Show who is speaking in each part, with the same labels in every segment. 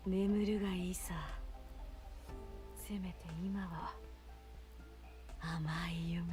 Speaker 1: 眠るがいいさ。せめて今は甘い夢を。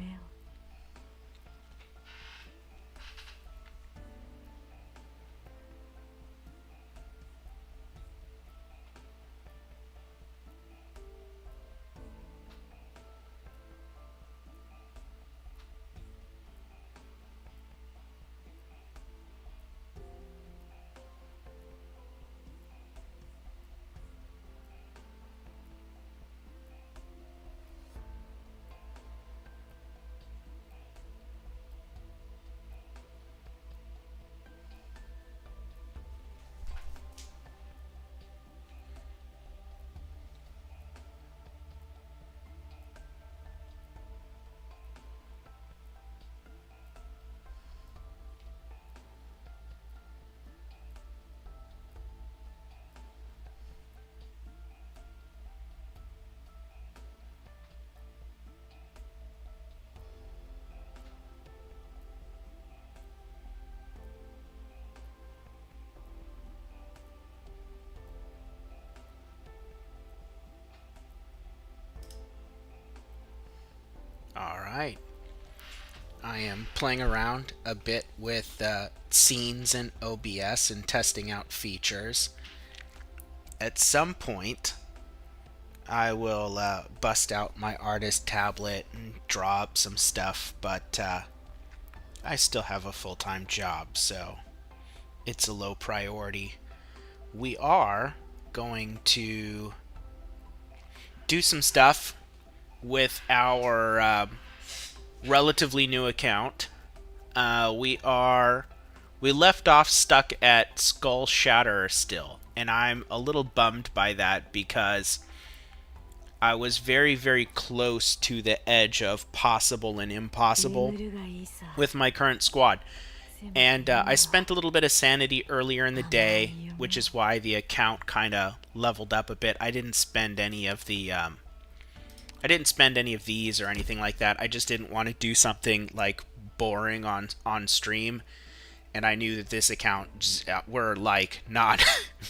Speaker 2: Alright. I am playing around a bit with scenes in OBS and testing out features. At some point, I will bust out my artist tablet and draw up some stuff, but I still have a full-time job, so it's a low priority. We are going to do some stuff with our relatively new account. We left off stuck at Skull Shatterer still, and I'm a little bummed by that because I was very, very close to the edge of possible and impossible
Speaker 1: 眠るがいいさ。
Speaker 2: with my current squad.
Speaker 1: せめて
Speaker 2: And
Speaker 1: 今
Speaker 2: I
Speaker 1: は
Speaker 2: spent a little bit of sanity earlier in the
Speaker 1: 甘い
Speaker 2: day,
Speaker 1: 夢
Speaker 2: which
Speaker 1: を。
Speaker 2: is why the account kind of leveled up a bit. I didn't spend any of these or anything like that. I just didn't want to do something like boring on stream, and I knew that this account we're like not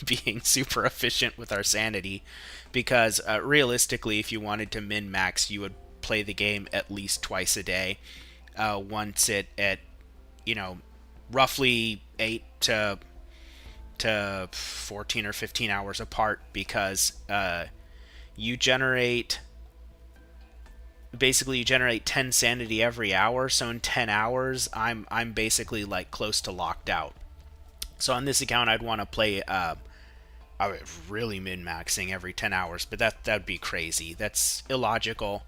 Speaker 2: being super efficient with our sanity because realistically, if you wanted to min max, you would play the game at least twice a day. Once it at you know roughly 8 to 14 or 15 hours apart because you generate basically you generate 10 sanity every hour, so in 10 hours I'm basically like close to locked out. So on this account I'd want to play I would really min-maxing every 10 hours, but that'd be crazy. That's illogical.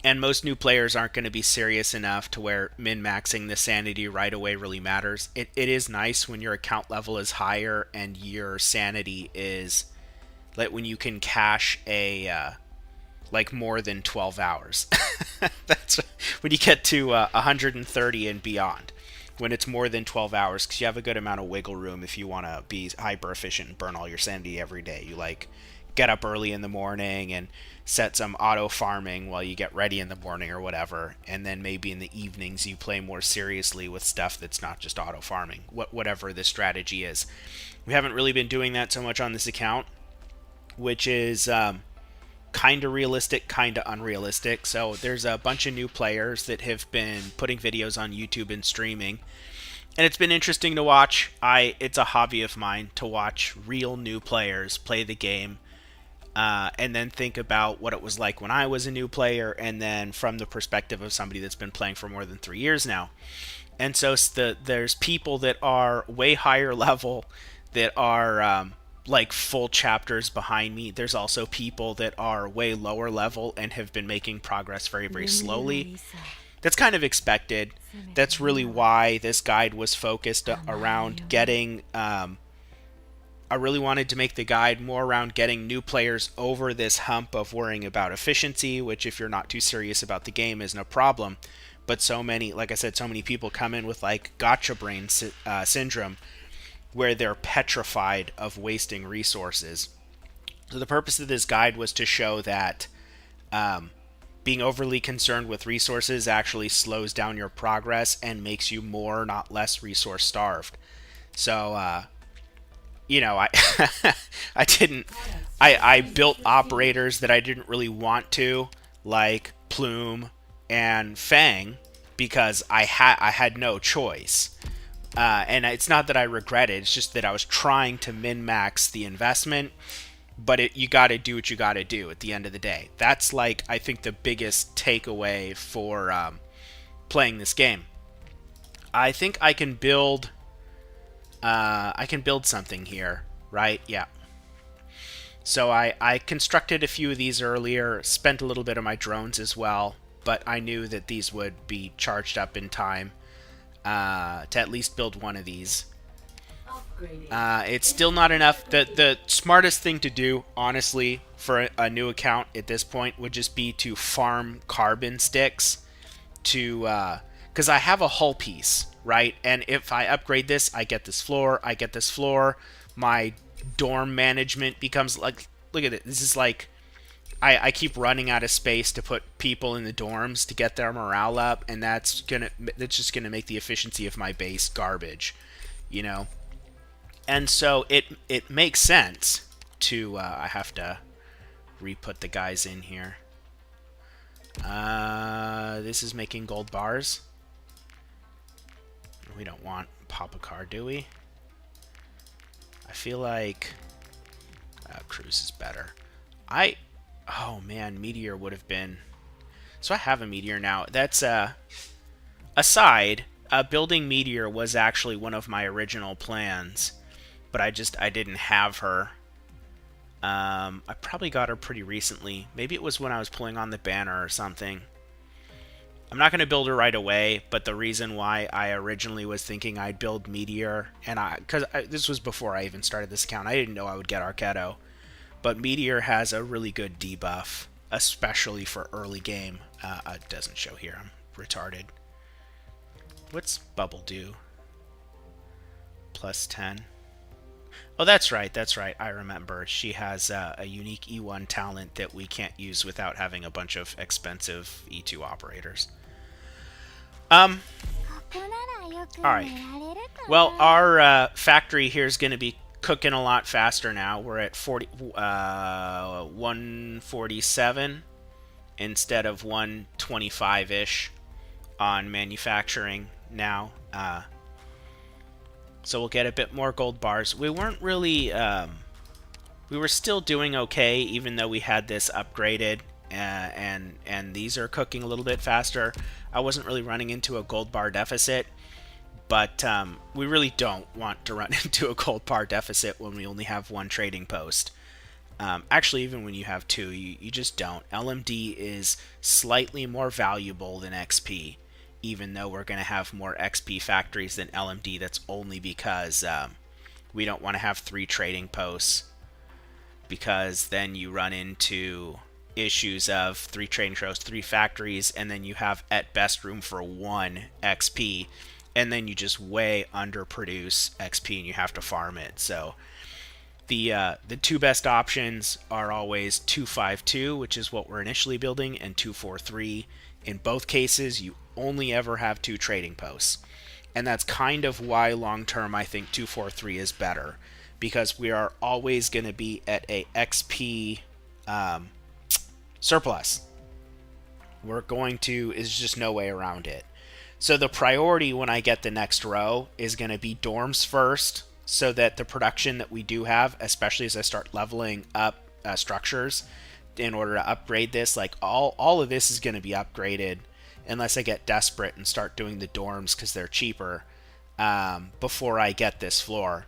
Speaker 2: And most new players aren't going to be serious enough to where min-maxing the sanity right away really matters. It is nice when your account level is higher and your sanity is like when you can cache a like more than 12 hours. That's when you get to 130 and beyond. When it's more than 12 hours, because you have a good amount of wiggle room if you want to be hyper efficient and burn all your sanity every day. You like get up early in the morning and set some auto farming while you get ready in the morning or whatever, and then maybe in the evenings you play more seriously with stuff that's not just auto farming. Whatever the strategy is, we haven't really been doing that so much on this account, which is kind of realistic, kind of unrealistic. So there's a bunch of new players that have been putting videos on YouTube and streaming, and it's been interesting to watch. It's a hobby of mine to watch real new players play the game, and then think about what it was like when I was a new player, and then from the perspective of somebody that's been playing for more than 3 years now. And so there's people that are way higher level that are like full chapters behind me. There's also people that are way lower level and have been making progress very, very
Speaker 1: 眠るがい
Speaker 2: slowly.
Speaker 1: いさ。
Speaker 2: That's kind of expected.
Speaker 1: せめて
Speaker 2: That's really
Speaker 1: 今は
Speaker 2: why this guide was focused
Speaker 1: 甘い
Speaker 2: around
Speaker 1: 夢を。
Speaker 2: getting. I really wanted to make the guide more around getting new players over this hump of worrying about efficiency, which, if you're not too serious about the game, is no problem. But so many, like I said, so many people come in with like gotcha brain syndrome where they're petrified of wasting resources. So the purpose of this guide was to show that being overly concerned with resources actually slows down your progress and makes you more, not less, resource starved. So you know, I I didn't I built operators that I didn't really want to, like Plume and Fang, because I had no choice. And it's not that I regret it; it's just that I was trying to min max the investment. But you got to do what you got to do at the end of the day. That's like I think the biggest takeaway for playing this game. I think I can build. I can build something here, right? Yeah. So I constructed a few of these earlier, spent a little bit of my drones as well, but I knew that these would be charged up in time to at least build one of these. It's still not enough. The smartest thing to do, honestly, for a new account at this point would just be to farm carbon sticks to, because I have a hull piece, right? And if I upgrade this, I get this floor, I get this floor. My dorm management becomes like, look at it. This is like, I keep running out of space to put people in the dorms to get their morale up, and that's just gonna make the efficiency of my base garbage, you know. And so it makes sense to I have to re-put the guys in here. This is making gold bars. We don't want pop a car, do we? I feel like cruise is better. Oh man, meteor would have been. So I have a meteor now. That's aside. Building meteor was actually one of my original plans, but I didn't have her. I probably got her pretty recently. Maybe it was when I was pulling on the banner or something. I'm not going to build her right away, but the reason why I originally was thinking I'd build Meteor, and because this was before I even started this account, I didn't know I would get Arketo, but Meteor has a really good debuff, especially for early game. It doesn't show here. I'm retarded. What's Bubble do? Plus 10. Oh, that's right. That's right. I remember. She has a unique E1 talent that we can't use without having a bunch of expensive E2 operators. Alright. Well, our factory here is going to be cooking a lot faster now. We're at 147 instead of 125-ish on manufacturing now. So we'll get a bit more gold bars. We weren't really... we were still doing okay, even though we had this upgraded. And these are cooking a little bit faster. I wasn't really running into a gold bar deficit. But we really don't want to run into a gold bar deficit when we only have one trading post. Actually, even when you have two, you just don't. LMD is slightly more valuable than XP. Even though we're going to have more XP factories than LMD, that's only because we don't want to have 3 trading posts, because then you run into issues of 3 trading posts, 3 factories, and then you have at best room for 1 XP, and then you just way underproduce XP and you have to farm it. So the 2 best options are always 252, which is what we're initially building, and 243. In both cases, you only ever have 2 trading posts. And that's kind of why long-term I think 243 is better. Because we are always going to be at a XP surplus. Is just no way around it. So the priority when I get the next row is going to be dorms first, so that the production that we do have, especially as I start leveling up structures, in order to upgrade this, like all of this is going to be upgraded unless I get desperate and start doing the dorms because they're cheaper before I get this floor.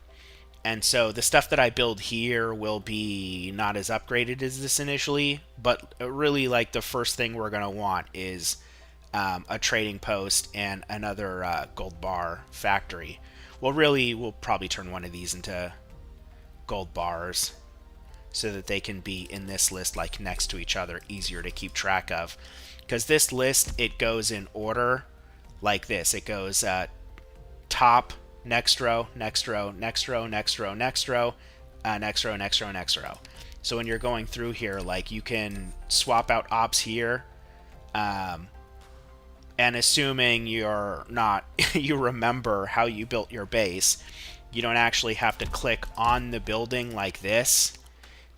Speaker 2: And so the stuff that I build here will be not as upgraded as this initially, but really like the first thing we're going to want is a trading post and another gold bar factory. Well, really, we'll probably turn one of these into gold bars, so that they can be in this list like next to each other, easier to keep track of. Because this list, it goes in order like this. It goes top, next row, next row, next row, next row, next row, next row, next row, next row. So when you're going through here, like you can swap out ops here, and assuming you're not, you remember how you built your base, You don't actually have to click on the building like this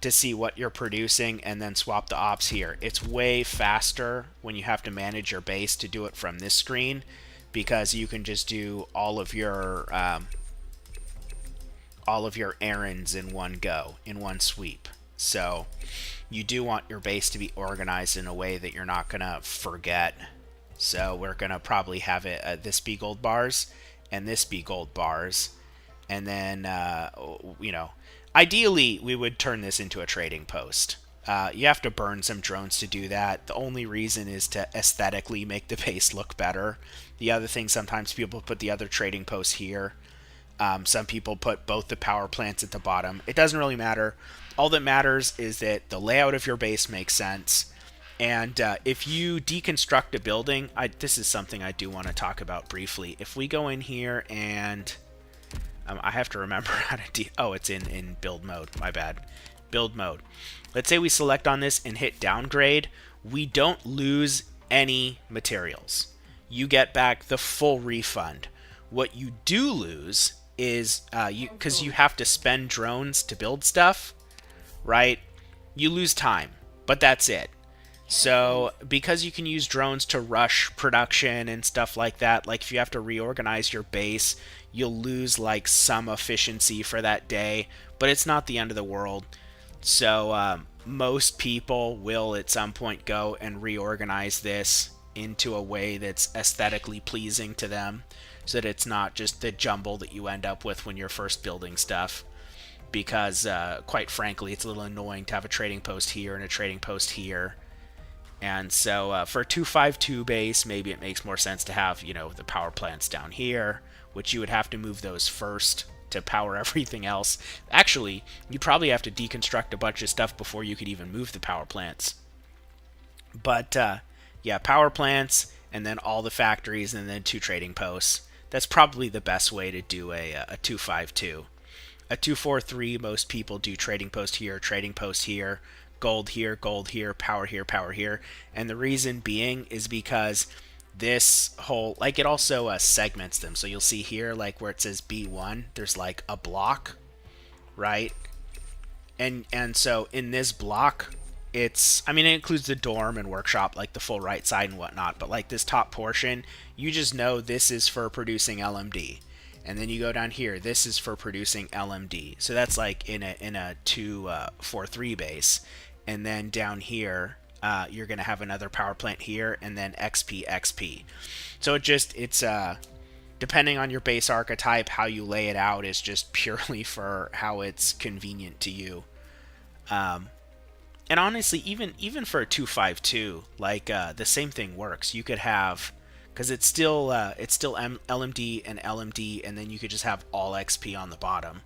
Speaker 2: to see what you're producing and then swap the ops here. It's way faster when you have to manage your base to do it from this screen, because you can just do all of your errands in one go, in one sweep. So you do want your base to be organized in a way that you're not gonna forget. So we're gonna probably have it this be gold bars and this be gold bars, and then ideally we would turn this into a trading post. You have to burn some drones to do that. The only reason is to aesthetically make the base look better. The other thing, sometimes people put the other trading posts here. Some people put both the power plants at the bottom. It doesn't really matter. All that matters is that the layout of your base makes sense. And if you deconstruct a building, this is something I do want to talk about briefly. If we go in here and I have to remember how to it's in build mode. My bad. Build mode. Let's say we select on this and hit downgrade. We don't lose any materials. You get back the full refund. What you do lose is because you have to spend drones to build stuff, right? You lose time, but that's it. So because you can use drones to rush production and stuff like that, like if you have to reorganize your base, you'll lose like some efficiency for that day, but it's not the end of the world. So most people will at some point go and reorganize this into a way that's aesthetically pleasing to them, so that it's not just the jumble that you end up with when you're first building stuff. Because quite frankly, it's a little annoying to have a trading post here and a trading post here. And so for a 252 base, maybe it makes more sense to have, the power plants down here, which you would have to move those first to power everything else. Actually, you'd probably have to deconstruct a bunch of stuff before you could even move the power plants. But yeah, power plants, and then all the factories, and then 2 trading posts. That's probably the best way to do a 252. A 243, most people do trading post here, gold here, power here. And the reason being is because this whole, it also segments them. So you'll see here, where it says B1, there's a block, right? And so in this block, it includes the dorm and workshop, the full right side and whatnot. But this top portion, you just know this is for producing LMD. And then you go down here, this is for producing LMD. So that's in a 243 base. And then down here, you're going to have another power plant here, and then XP. So it's depending on your base archetype, how you lay it out is just purely for how it's convenient to you. And honestly, even for a 252, the same thing works. You could have, because it's still LMD, and then you could just have all XP on the bottom.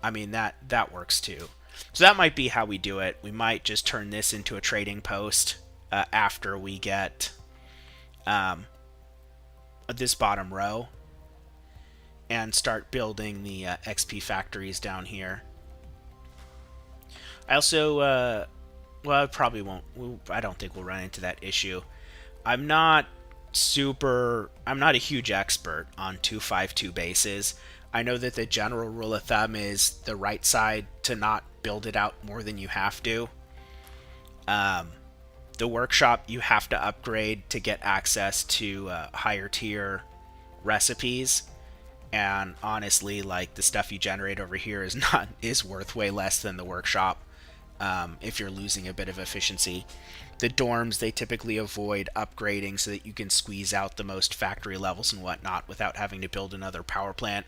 Speaker 2: That works too. So that might be how we do it. We might just turn this into a trading post after we get this bottom row, and start building the XP factories down here. I also, I probably won't. I don't think we'll run into that issue. I'm not a huge expert on 252 bases. I know that the general rule of thumb is the right side to not build it out more than you have to. The workshop, you have to upgrade to get access to higher tier recipes. And honestly, the stuff you generate over here is worth way less than the workshop. If you're losing a bit of efficiency. The dorms, they typically avoid upgrading so that you can squeeze out the most factory levels and whatnot without having to build another power plant.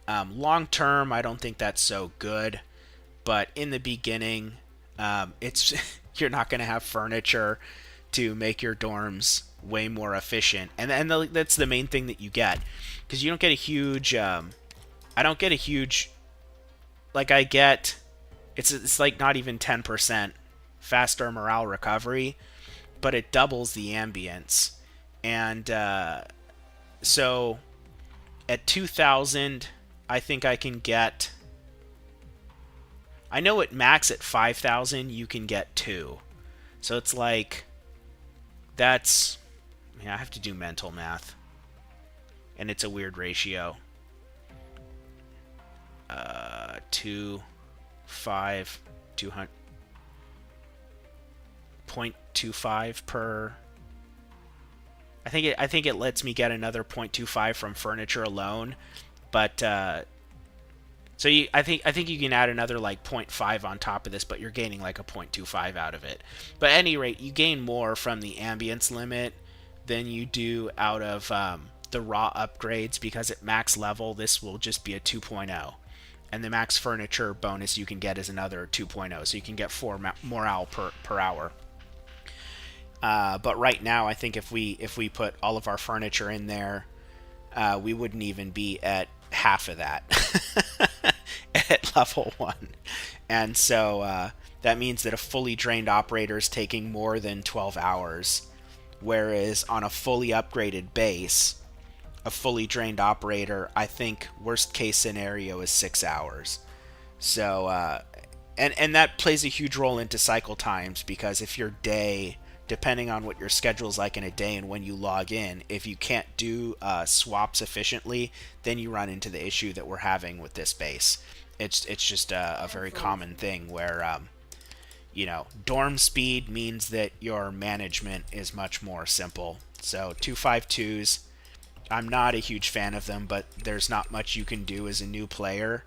Speaker 2: Long term, I don't think that's so good, but in the beginning, it's you're not going to have furniture to make your dorms way more efficient, and that's the main thing that you get, because you don't get a huge. I don't get a huge. I get. It's not even 10% faster morale recovery, but it doubles the ambience. And so at 2,000, I think I can get... I know at max at 5,000, you can get 2. So it's that's... I have to do mental math. And it's a weird ratio. 5 200 0.25 per. I think it lets me get another 0.25 from furniture alone, but I think you can add another like 0.5 on top of this, but you're gaining like a 0.25 out of it. But at any rate, you gain more from the ambience limit than you do out of the raw upgrades, because at max level this will just be a 2.0, and the max furniture bonus you can get is another 2.0, so you can get 4 morale per hour. But right now, I think if we put all of our furniture in there, we wouldn't even be at half of that at level 1. And so that means that a fully drained operator is taking more than 12 hours, whereas on a fully upgraded base, a fully drained operator, I think worst case scenario is 6 hours. So and that plays a huge role into cycle times, because if your day, depending on what your schedule's like in a day and when you log in, if you can't do swaps efficiently, then you run into the issue that we're having with this base. It's just a very common thing where dorm speed means that your management is much more simple. So 252s, I'm not a huge fan of them, but there's not much you can do as a new player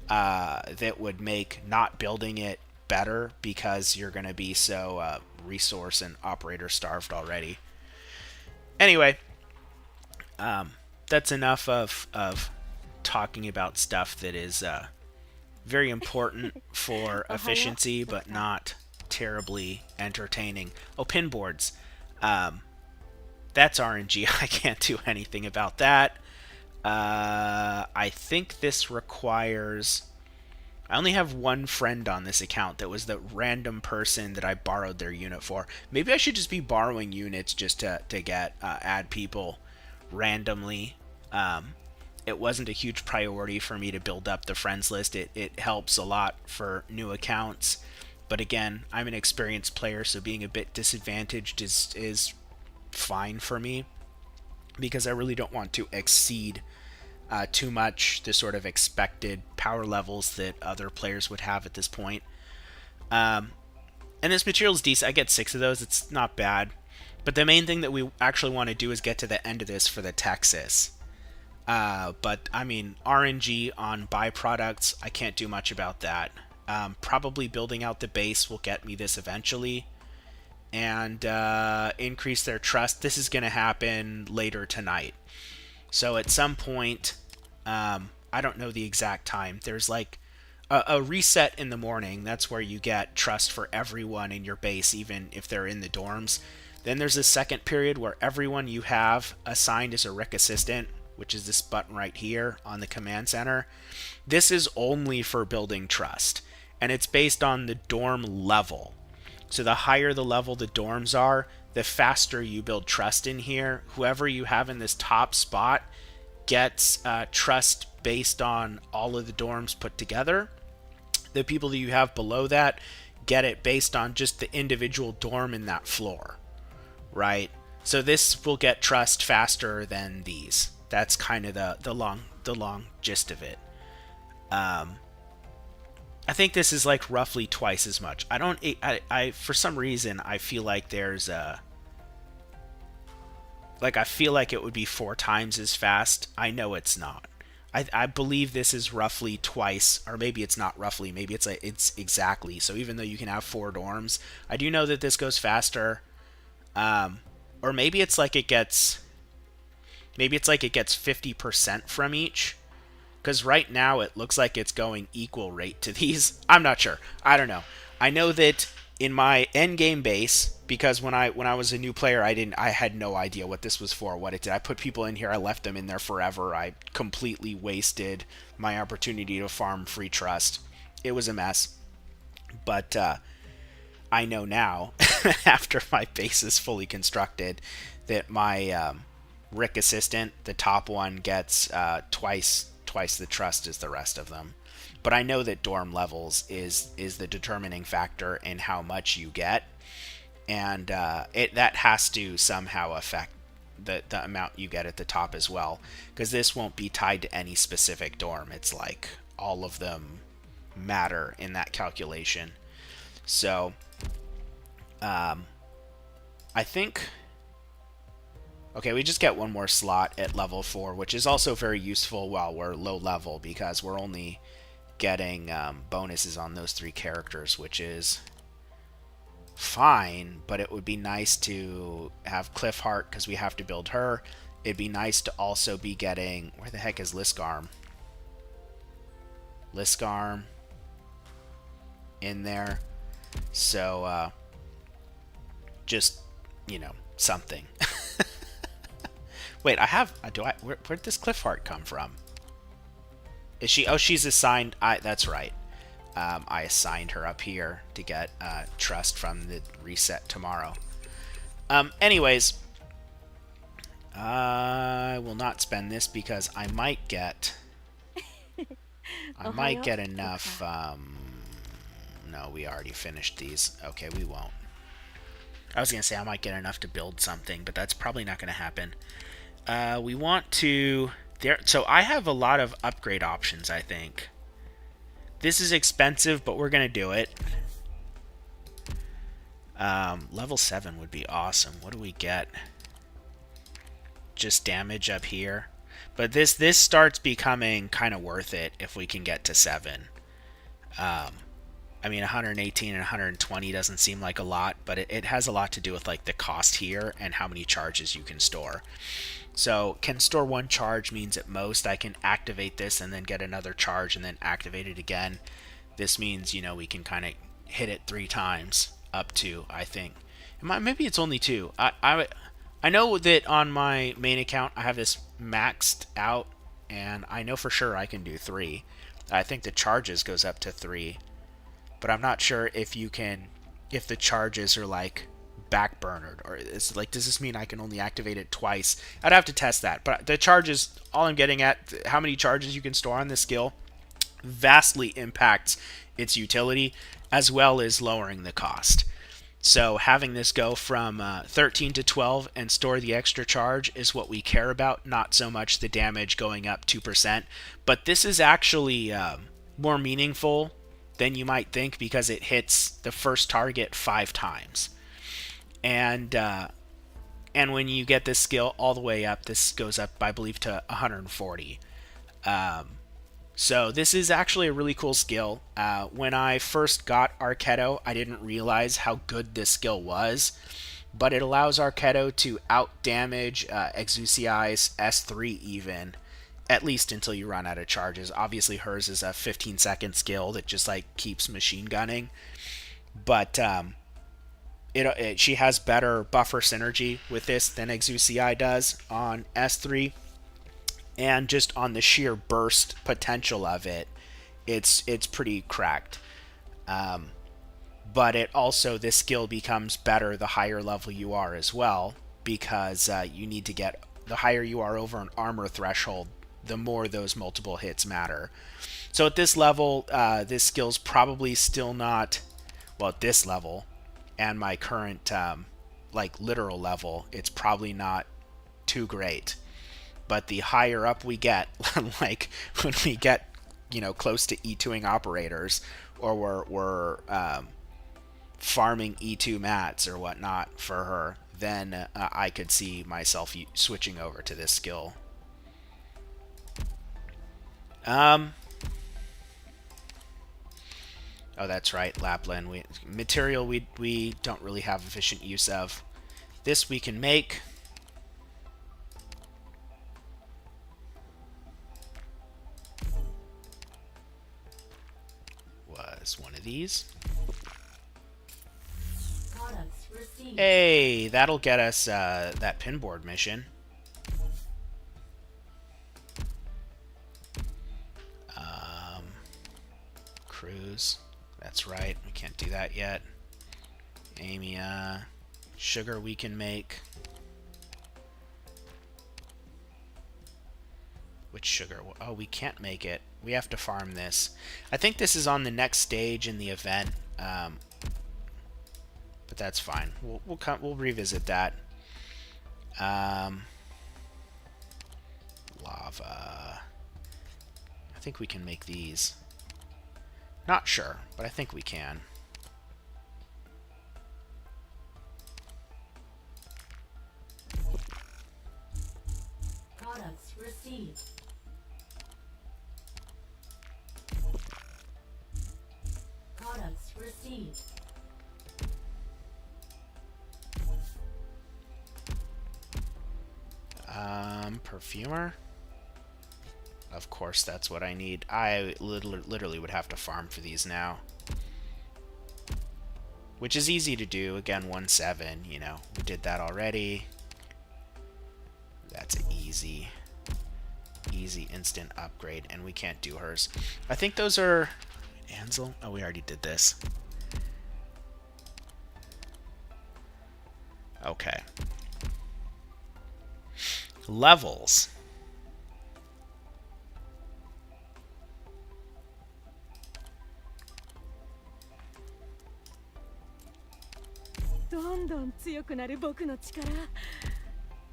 Speaker 2: that would make not building it better, because you're going to be so resource and operator starved already. Anyway, that's enough of talking about stuff that is very important for efficiency, but not terribly entertaining. Oh, pinboards. That's RNG. I can't do anything about that. I think this requires... I only have one friend on this account that was the random person that I borrowed their unit for. Maybe I should just be borrowing units just to get add people randomly. It wasn't a huge priority for me to build up the friends list. It helps a lot for new accounts. But again, I'm an experienced player, so being a bit disadvantaged is fine for me, because I really don't want to exceed too much the sort of expected power levels that other players would have at this point. And this material is decent. I get 6 of those. It's not bad. But the main thing that we actually want to do is get to the end of this for the Texas. But, I mean, RNG on byproducts, I can't do much about that. Probably building out the base will get me this eventually. And increase their trust. This is going to happen later tonight. So at some point, I don't know the exact time, there's like a reset in the morning. That's where you get trust for everyone in your base, even if they're in the dorms. Then there's a second period where everyone you have assigned as a RIC assistant, which is this button right here on the command center. This is only for building trust, and it's based on the dorm level. So the higher the level the dorms are, the faster you build trust in here. Whoever you have in this top spot gets trust based on all of the dorms put together. The people that you have below that get it based on just the individual dorm in that floor, right? So this will get trust faster than these. That's kind of the long gist of it. I think this is like roughly twice as much. I for some reason I feel like there's I feel like it would be 4 times as fast. I know it's not. I believe this is roughly twice, or maybe it's not roughly, maybe it's exactly. So even though you can have 4 dorms, I do know that this goes faster. Or maybe it's like it gets 50% from each. Because right now it looks like it's going equal rate to these. I'm not sure. I don't know. I know that in my endgame base, because when I was a new player, I had no idea what this was for, what it did. I put people in here, I left them in there forever. I completely wasted my opportunity to farm free trust. It was a mess. But I know now, after my base is fully constructed, that my RIC assistant, the top one, gets twice the trust as the rest of them. But I know that dorm levels is the determining factor in how much you get, and that has to somehow affect the amount you get at the top as well, because this won't be tied to any specific dorm. It's like all of them matter in that calculation. So I think, okay, we just get one more slot at level 4, which is also very useful while we're low level, because we're only getting bonuses on those 3 characters, which is fine, but it would be nice to have Cliffheart because we have to build her. It'd be nice to also be getting, where the heck is Lisgarm? Lisgarm in there. So just, you know, something. Wait, I have, where'd this Cliffheart come from? Is she, oh, she's assigned, that's right. I assigned her up here to get trust from the reset tomorrow. Anyways, I will not spend this because I might get enough. No, we already finished these. Okay, we won't. I was gonna say I might get enough to build something, but that's probably not gonna happen. We want to so I have a lot of upgrade options, I think. This is expensive, but we're going to do it. Level 7 would be awesome. What do we get? Just damage up here. But this starts becoming kind of worth it if we can get to 7. I mean, 118 and 120 doesn't seem like a lot, but it has a lot to do with like the cost here and how many charges you can store. So can store 1 charge means at most I can activate this and then get another charge and then activate it again. This means, you know, we can kind of hit it 3 times up to, I think. Maybe it's only 2. I know that on my main account I have this maxed out, and I know for sure I can do 3. I think the charges goes up to 3, but I'm not sure if you can, if the charges are like backburnered, or it's like, does this mean I can only activate it twice? I'd have to test that, but the charges, all I'm getting at, how many charges you can store on this skill vastly impacts its utility, as well as lowering the cost. So having this go from 13 to 12 and store the extra charge is what we care about, not so much the damage going up 2%. But this is actually more meaningful than you might think, because it hits the first target 5 times. And when you get this skill all the way up, this goes up, I believe, to 140. So this is actually a really cool skill. When I first got Arknights, I didn't realize how good this skill was, but it allows Arknights to out-damage Exusiai's S3 even, at least until you run out of charges. Obviously hers is a 15-second skill that just like keeps machine gunning, but she has better buffer synergy with this than Exusiai does on S3, and just on the sheer burst potential of it, it's pretty cracked. But it also, this skill becomes better the higher level you are as well, because you need to get, the higher you are over an armor threshold, the more those multiple hits matter. So at this level, this skill's probably still not, well, at this level and my current like literal level, it's probably not too great. But the higher up we get, like when we get, you know, close to E2ing operators, or we're farming E2 mats or whatnot for her, then I could see myself switching over to this skill. Oh, that's right, Lapland. Material we don't really have efficient use of. This we can make. Was one of these. Hey, that'll get us that pinboard mission. Cruise. That's right, we can't do that yet. Amia. Sugar we can make. Which sugar? Oh, we can't make it. We have to farm this. I think this is on the next stage in the event, but that's fine. We'll revisit that. Lava. think we can make these. Not sure, but I think we can.
Speaker 1: Products received. Products received.
Speaker 2: Perfumer? Of course, that's what I need. I literally would have to farm for these now. Which is easy to do. Again, 1-7, you know. We did that already. That's an easy instant upgrade, and we can't do hers. I think those are... Ansel? Oh, we already did this. Okay. Levels.
Speaker 1: どんどん強くなる僕の力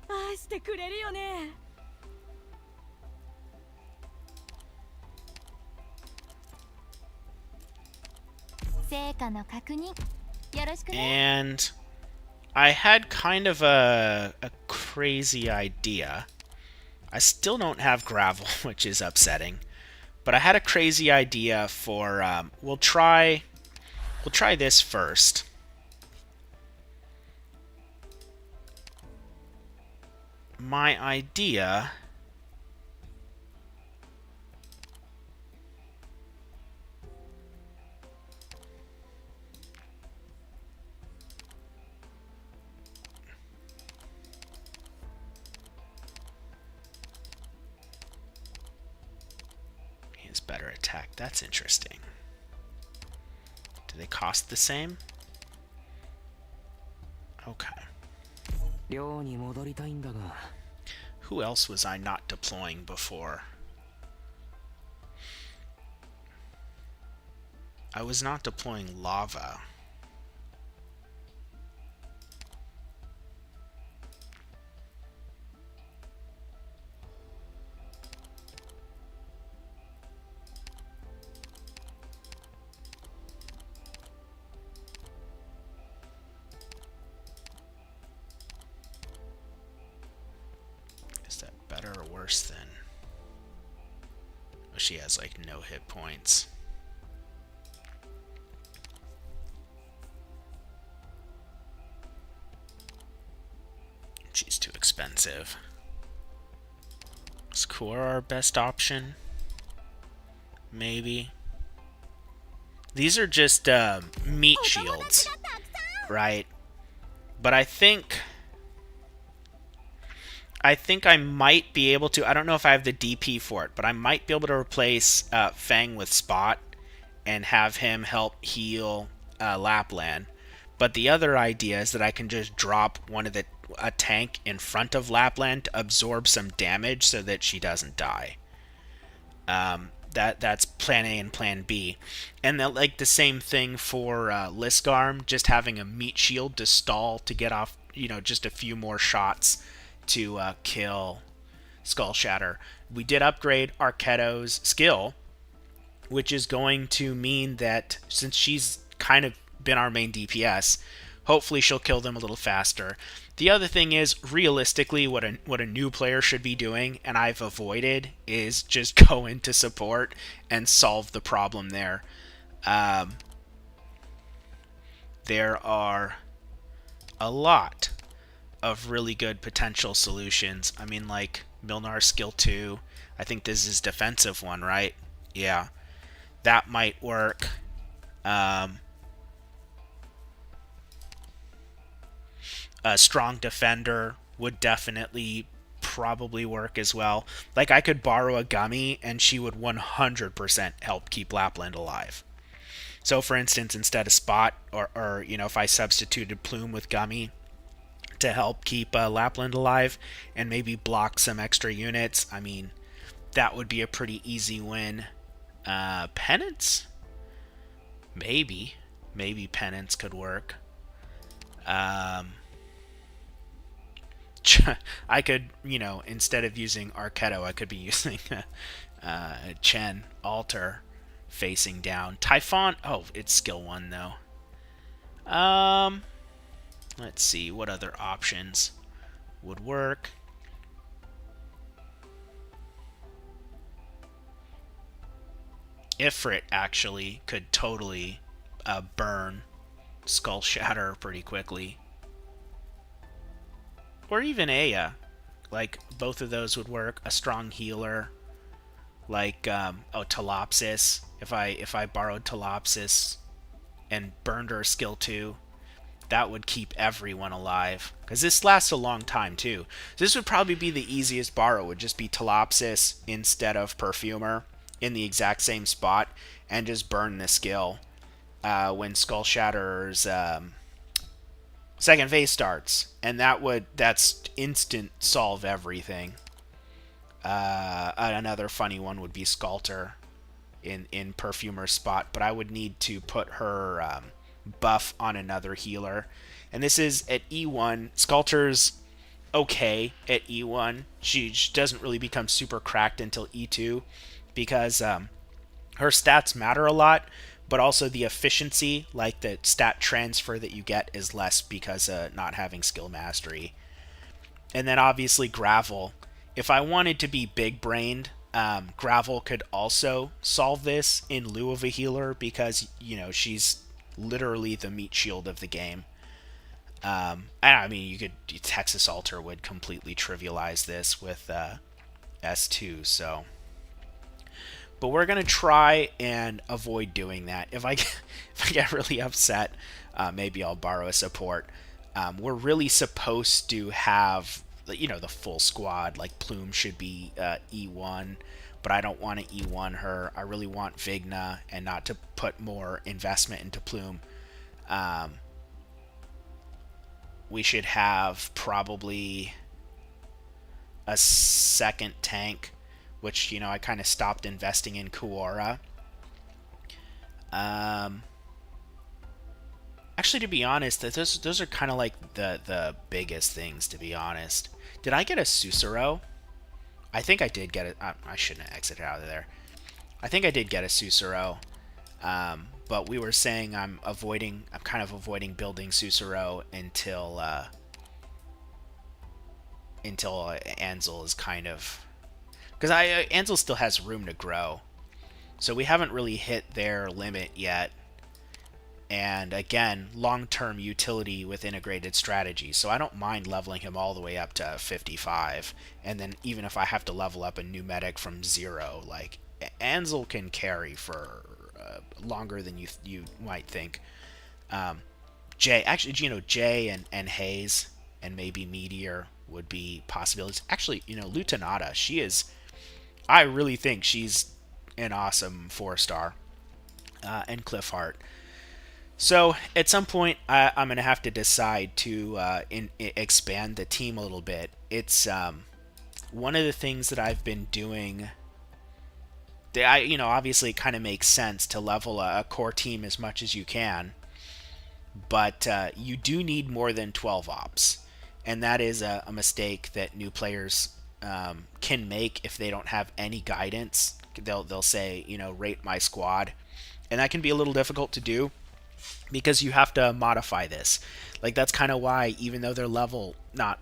Speaker 1: 愛してくれるよね。成果の確認よろしくね。
Speaker 2: And I had kind of a crazy idea. I still don't have gravel, which is upsetting. But I had a crazy idea for we'll try this first. My idea is better attack. That's interesting. Do they cost the same? Okay. Who else was I not deploying before? I was not deploying lava. Better or worse than... Oh, she has like no hit points. She's too expensive. Is Core our best option? Maybe. These are just meat shields, right? But I think I might be able to... I don't know if I have the DP for it, but I might be able to replace Fang with Spot and have him help heal Lapland. But the other idea is that I can just drop a tank in front of Lapland to absorb some damage so that she doesn't die. That's plan A and plan B. And that, like, the same thing for Lisgarm, just having a meat shield to stall to get off, you know, just a few more shots to kill Skull Shatter. We did upgrade Arketo's skill, which is going to mean that since she's kind of been our main DPS, hopefully she'll kill them a little faster. The other thing is, realistically, what a new player should be doing, and I've avoided, is just go into support and solve the problem there. There are a lot of really good potential solutions. I mean, like Milnar's skill 2. I think this is defensive one, right? Yeah. That might work. A strong defender would definitely probably work as well. Like, I could borrow a Gummy and she would 100% help keep Lapland alive. So for instance, instead of Spot, or you know, if I substituted Plume with Gummy to help keep Lapland alive and maybe block some extra units, I mean, that would be a pretty easy win. Penance? Maybe Penance could work. I could, you know, instead of using Arketo, I could be using Chen altar facing down. Typhon. Oh, it's skill 1 though. Let's see what other options would work. Ifrit actually could totally burn Skull Shatter pretty quickly. Or even Aya. Like, both of those would work. A strong healer. Like, Talopsis. If I borrowed Talopsis and burned her skill 2, that would keep everyone alive. Because this lasts a long time, too. So this would probably be the easiest borrow. Would just be Talopsis instead of Perfumer in the exact same spot. And just burn the skill when Skull Shatter's second phase starts. And that's instant solve everything. Another funny one would be Sculptor in Perfumer's spot. But I would need to put her buff on another healer. And this is at E1. Sculptor's okay at E1. She doesn't really become super cracked until E2 because her stats matter a lot, but also the efficiency, like the stat transfer that you get, is less because not having skill mastery. And then obviously Gravel. If I wanted to be big-brained, Gravel could also solve this in lieu of a healer because, she's literally the meat shield of the game. I mean, Texas Altar would completely trivialize this with S2, so. But we're going to try and avoid doing that. If I get really upset, maybe I'll borrow a support. We're really supposed to have, the full squad. Like, Plume should be E1, but I don't want to E1 her. I really want Vigna and not to put more investment into Plume. We should have probably a second tank, which, I kind of stopped investing in Kuora. Actually, to be honest, those are kind of like the biggest things, to be honest. Did I get a Susuro? I think I did get it. I shouldn't have exited out of there. I think I did get a Susuro. But we were saying I'm kind of avoiding building Susuro until Ansel is kind of... Because Ansel still has room to grow. So we haven't really hit their limit yet. And again, long-term utility with integrated strategy. So I don't mind leveling him all the way up to 55. And then even if I have to level up a new medic from 0, like, Ansel can carry for longer than you might think. Jay and Hayes and maybe Meteor would be possibilities. Actually, Lutenata, I really think she's an awesome 4-star. And Cliffheart. So at some point, I'm going to have to decide to expand the team a little bit. It's one of the things that I've been doing. Obviously it kind of makes sense to level a core team as much as you can, but you do need more than 12 ops, and that is a mistake that new players can make if they don't have any guidance. They'll say, rate my squad, and that can be a little difficult to do because you have to modify this. Like, that's kind of why, even though they're not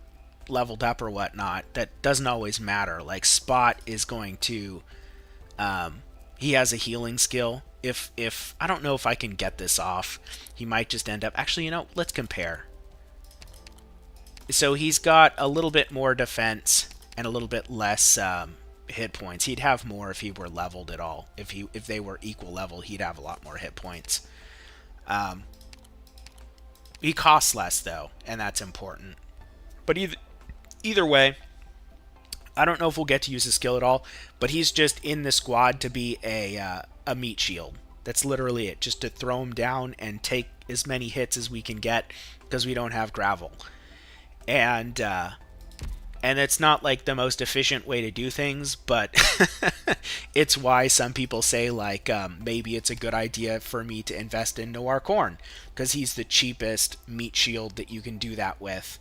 Speaker 2: leveled up or whatnot, that doesn't always matter. Like, Spot is going to he has a healing skill. If I don't know if I can get this off, he might just end up... Actually, let's compare. So he's got a little bit more defense and a little bit less hit points. He'd have more if he were leveled at all. If they were equal level, he'd have a lot more hit points. He costs less, though, and that's important. But either way, I don't know if we'll get to use his skill at all, but he's just in the squad to be a meat shield. That's literally it, just to throw him down and take as many hits as we can get because we don't have Gravel. And it's not like the most efficient way to do things, but it's why some people say, like, maybe it's a good idea for me to invest in Noir Corn, because he's the cheapest meat shield that you can do that with.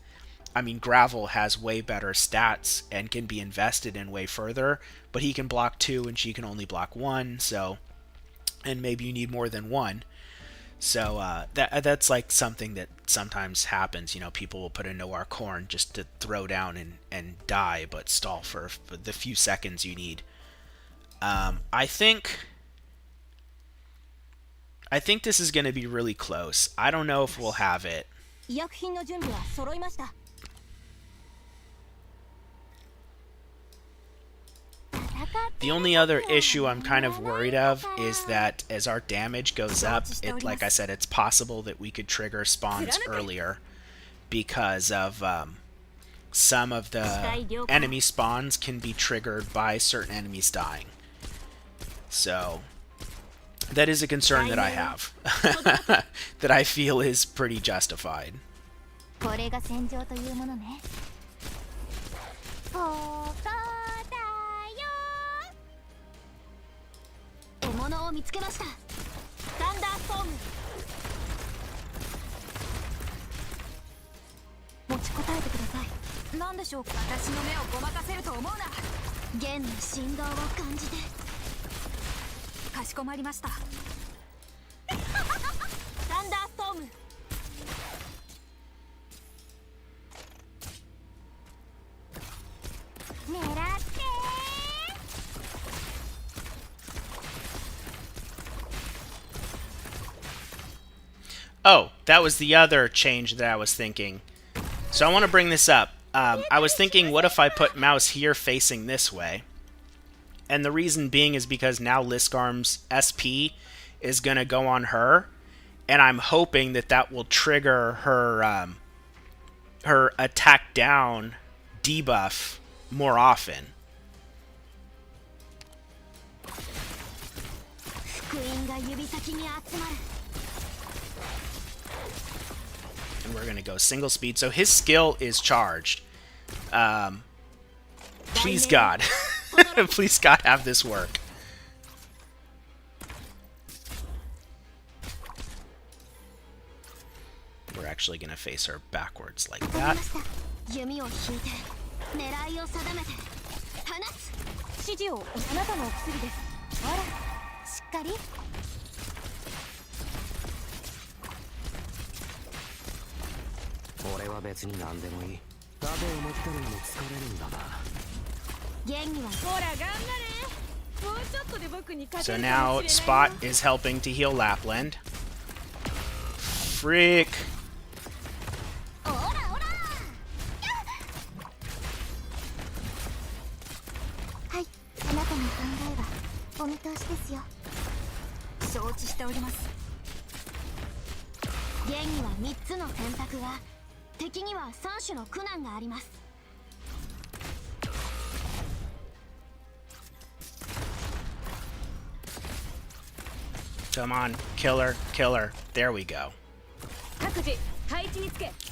Speaker 2: I mean, Gravel has way better stats and can be invested in way further, but he can block 2 and she can only block 1, so, and maybe you need more than 1. So that's like something that sometimes happens. You know, people will put a Noir Corn just to throw down and die, but stall for the few seconds you need. I think this is going to be really close. I don't know if we'll have it. The only other issue I'm kind of worried of is that as our damage goes up, like I said, it's possible that we could trigger spawns earlier because of some of the enemy spawns can be triggered by certain enemies dying. So that is a concern that I have that I feel is pretty justified. Oh, that was the other change that I was thinking. So I want to bring this up. I was thinking, what if I put mouse here facing this way? And the reason being is because now Liskarm's SP is going to go on her. And I'm hoping that that will trigger her, her attack down debuff more often. And we're going to go single speed. So his skill is charged. Please God. Please God, have this work. We're actually going to face her backwards like that. So now Spot is helping to heal Lapland. Frick. Come on, killer, killer. There we go.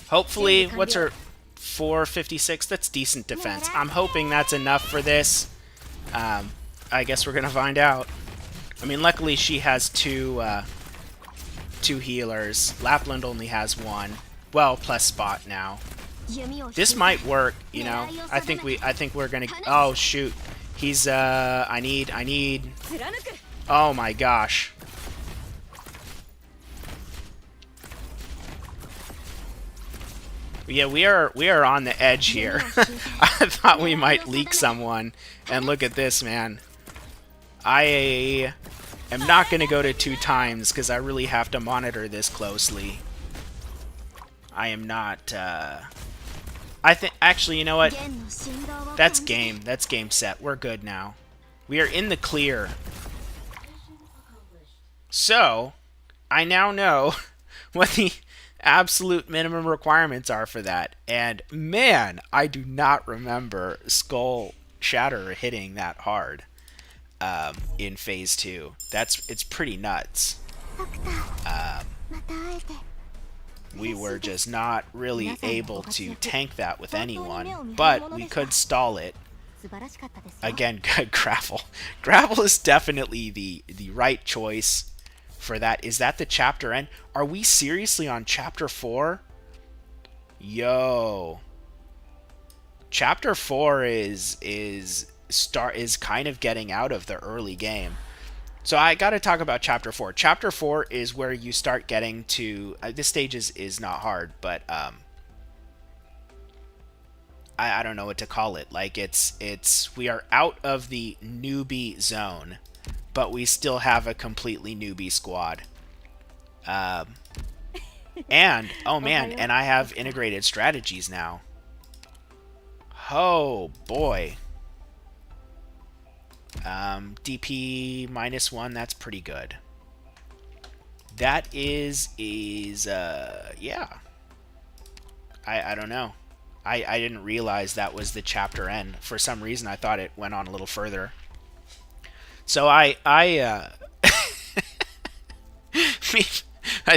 Speaker 2: Hopefully, what's her 456? That's decent defense. I'm hoping that's enough for this. I guess we're gonna find out. I mean, luckily she has two healers. Lapland only has 1. Well, plus Spot now. This might work, you know. I think we're gonna. Oh shoot, he's I need. Oh my gosh. Yeah, we are on the edge here. I thought we might leak someone, and look at this, man. I am not going to go to 2 times because I really have to monitor this closely. I am not. I think actually, you know what? That's game. That's game set. We're good now. We are in the clear. So I now know what the absolute minimum requirements are for that, and man, I do not remember Skull Shatterer hitting that hard in phase 2. It's pretty nuts. We were just not really able to tank that with anyone, but we could stall it. Again, Gravel. Gravel is definitely the right choice for that. Is that the chapter end? Are we seriously on chapter 4? Yo. Chapter 4 is kind of getting out of the early game. So I got to talk about Chapter 4. Chapter 4 is where you start getting to this stage is not hard, but I don't know what to call it. Like it's we are out of the newbie zone, but we still have a completely newbie squad. And oh man, and I have integrated strategies now. Oh boy. DP -1, that's pretty good. That is yeah. I don't know. I didn't realize that was the chapter end. For some reason I thought it went on a little further. So I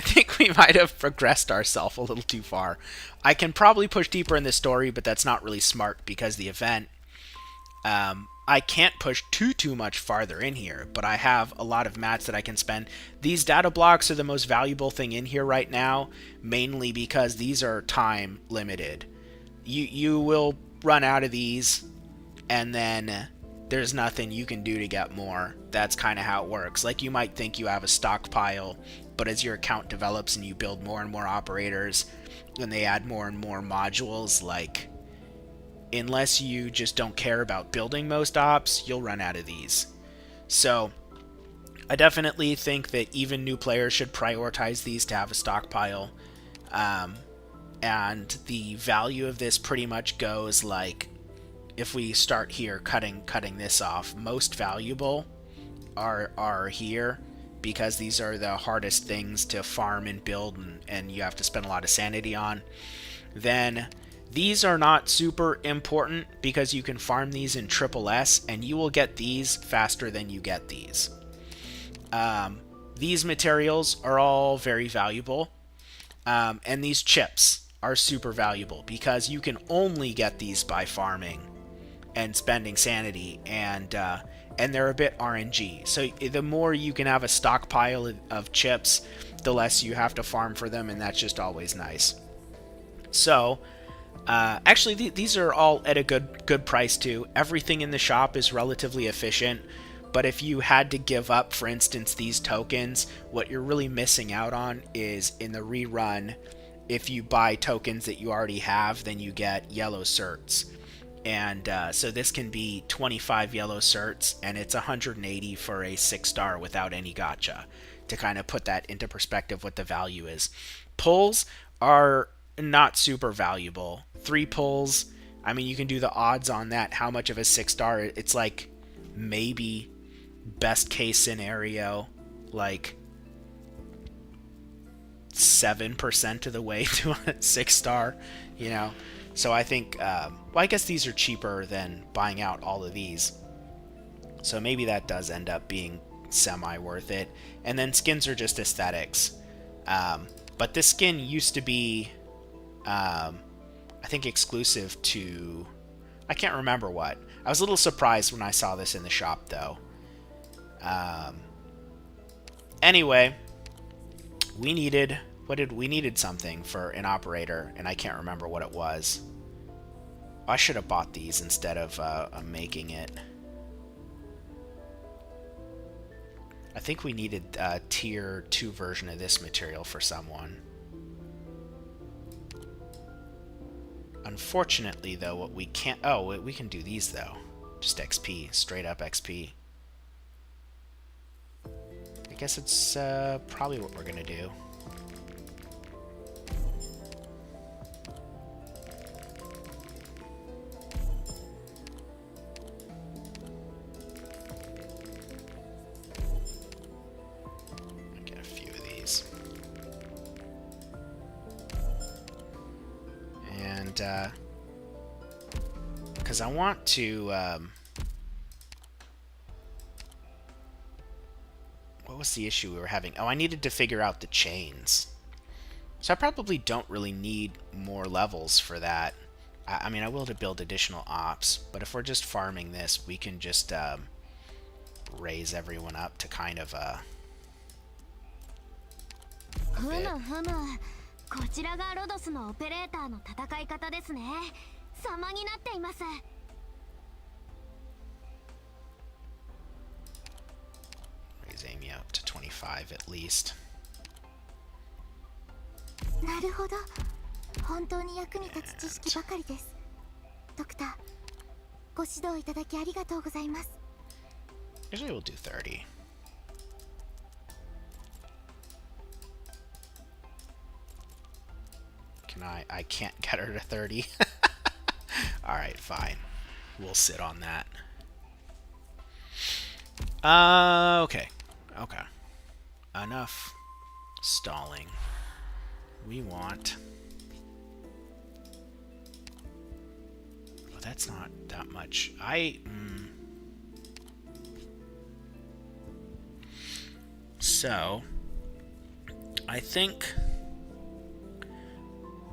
Speaker 2: think we might have progressed ourselves a little too far. I can probably push deeper in the story, but that's not really smart because the event I can't push too much farther in here, but I have a lot of mats that I can spend. These data blocks are the most valuable thing in here right now, mainly because these are time limited. You will run out of these, and then there's nothing you can do to get more. That's kind of how it works. Like, you might think you have a stockpile, but as your account develops and you build more and more operators, and they add more and more modules, like, unless you just don't care about building most ops, you'll run out of these. So I definitely think that even new players should prioritize these to have a stockpile. And the value of this pretty much goes like, if we start here cutting this off, most valuable are here, because these are the hardest things to farm and build, and you have to spend a lot of sanity on. Then these are not super important because you can farm these in SSS, and you will get these faster than you get these. These materials are all very valuable, and these chips are super valuable because you can only get these by farming and spending sanity, and they're a bit RNG. So the more you can have a stockpile of chips, the less you have to farm for them, and that's just always nice. So actually, these are all at a good price too. Everything in the shop is relatively efficient, but if you had to give up, for instance, these tokens, what you're really missing out on is in the rerun, if you buy tokens that you already have, then you get yellow certs. And so this can be 25 yellow certs, and it's 180 for a 6-star without any gacha, to kind of put that into perspective what the value is. Pulls are not super valuable. 3 pulls, I mean, you can do the odds on that, how much of a 6-star. It's like maybe best case scenario, like 7% of the way to a 6-star, you know. So I think, well, I guess these are cheaper than buying out all of these. So maybe that does end up being semi worth it. And then skins are just aesthetics. But this skin used to be, I think, exclusive to, I can't remember what. I was a little surprised when I saw this in the shop, though. Anyway, we needed something for an operator, and I can't remember what it was. I should have bought these instead of making it. I think we needed a tier 2 version of this material for someone. Unfortunately, though, what we can't... Oh, we can do these, though. Just XP. Straight up XP. I guess it's probably what we're going to do. Get a few of these. And, because I want to, what was the issue we were having? Oh, I needed to figure out the chains. So I probably don't really need more levels for that. I mean, I will to build additional ops, but if we're just farming this, we can just raise everyone up to kind of a bit.
Speaker 3: こちらがロドスのオペレーターの戦い方ですね。様になっています。
Speaker 2: Raise Amy up to 25 at least.
Speaker 3: なるほど。本当に役に立つ知識ばかりです。ドクター、ご指導いただきありがとうございます。
Speaker 2: Usually we'll do 30. I can't get her to 30. Alright, fine. We'll sit on that. Okay. Okay. Enough stalling. We want... Oh, that's not that much. So, I think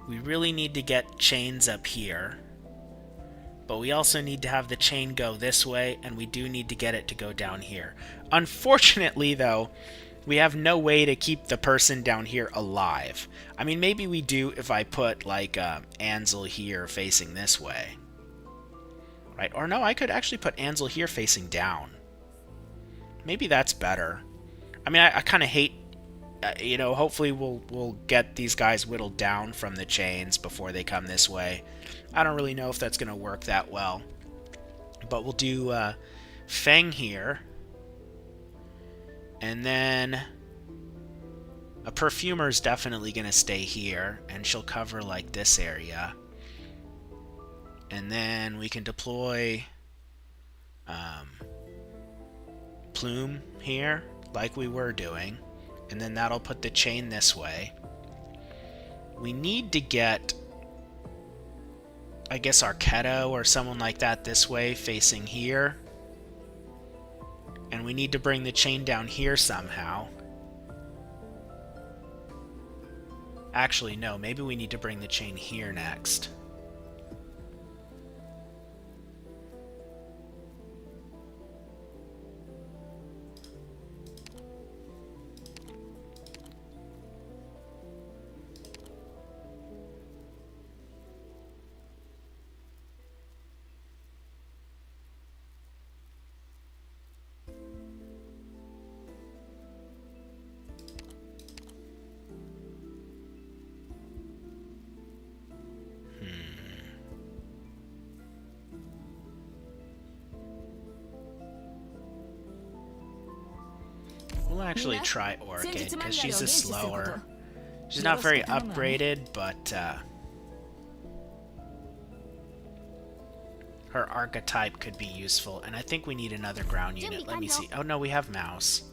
Speaker 2: we really need to get chains up here. But we also need to have the chain go this way, and we do need to get it to go down here. Unfortunately, though, we have no way to keep the person down here alive. I mean, maybe we do if I put, like, Ansel here facing this way. Right? Or no, I could actually put Ansel here facing down. Maybe that's better. I mean, I kind of hate... you know, hopefully we'll get these guys whittled down from the chains before they come this way. I don't really know if that's going to work that well. But we'll do Feng here. And then a perfumer's definitely going to stay here. And she'll cover, like, this area. And then we can deploy Plume here, like we were doing. And then that'll put the chain this way. We need to get, I guess, Arquetto or someone like that this way, facing here. And we need to bring the chain down here somehow. Actually, no, maybe we need to bring the chain here next. We'll actually try Orchid, because she's a slower. She's not very upgraded, but her archetype could be useful. And I think we need another ground unit. Let me see. Oh no, we have Mouse.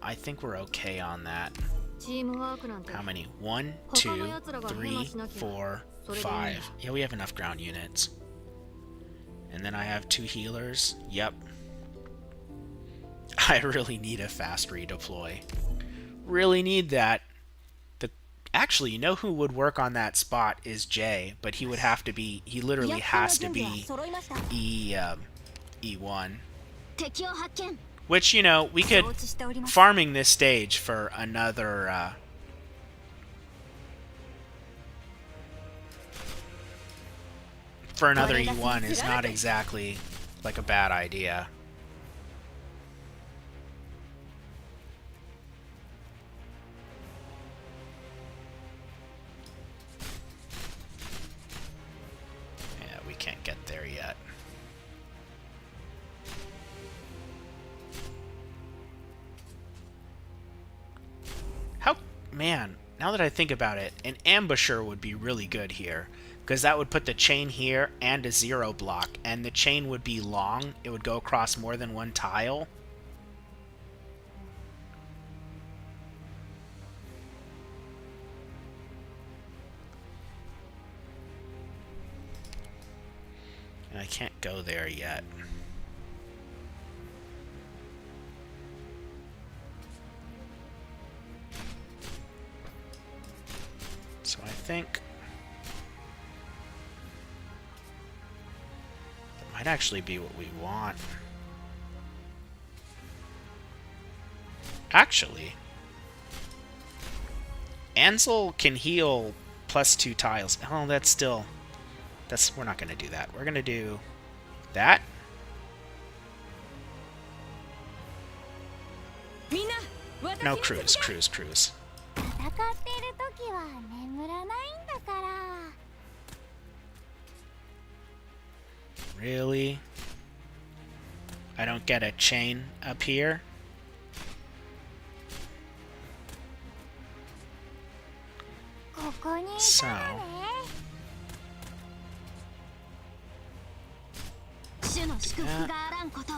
Speaker 2: I think we're okay on that. How many? 1, 2, 3, 4, 5. Yeah, we have enough ground units. And then I have 2 healers. Yep. I really need a fast redeploy. Really need that. Actually, you know who would work on that spot is Jay, but he would have to be... He literally has to be E1. Which, you know, we could... Farming this stage for another... for another E1 is not exactly like a bad idea. Can't get there yet. How, man, now that I think about it, an ambusher would be really good here, because that would put the chain here and a 0 block, and the chain would be long. It would go across more than one tile. And I can't go there yet. So I think that might actually be what we want. Actually, Ansel can heal +2 tiles. Oh, that's still... we're not gonna do that. We're gonna do that. No, cruise.
Speaker 3: 戦っている時は眠らないんだから。
Speaker 2: Really? I don't get a chain up here? So.
Speaker 3: 主の祝福があらんこと。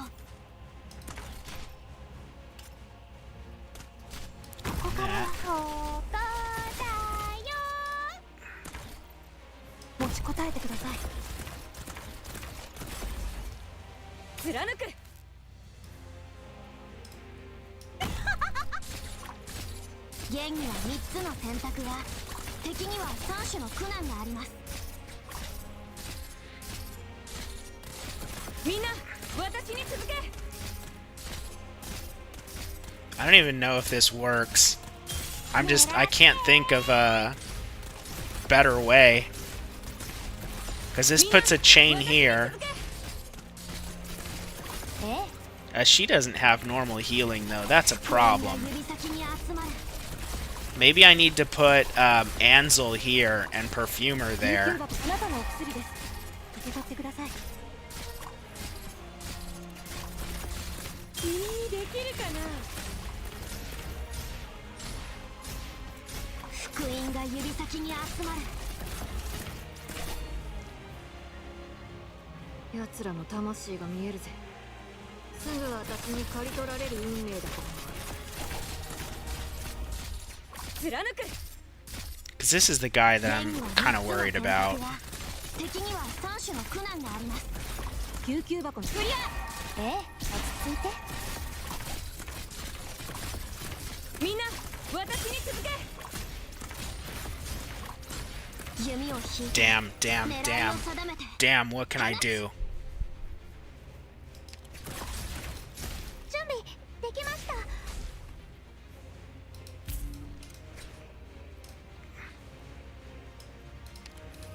Speaker 3: ここからここだよ。持ちこたえてください。貫く。現には3つの選択が、敵には3種の苦難があります。みんな、私に続け。
Speaker 2: I don't even know if this works. I can't think of a better way. Because this puts a chain here. She doesn't have normal healing though, that's a problem. Maybe I need to put Ansel here and Perfumer there. Because this is the guy that I'm kind of worried about. Damn, damn, damn. Damn, what can I do?
Speaker 3: 準備できました。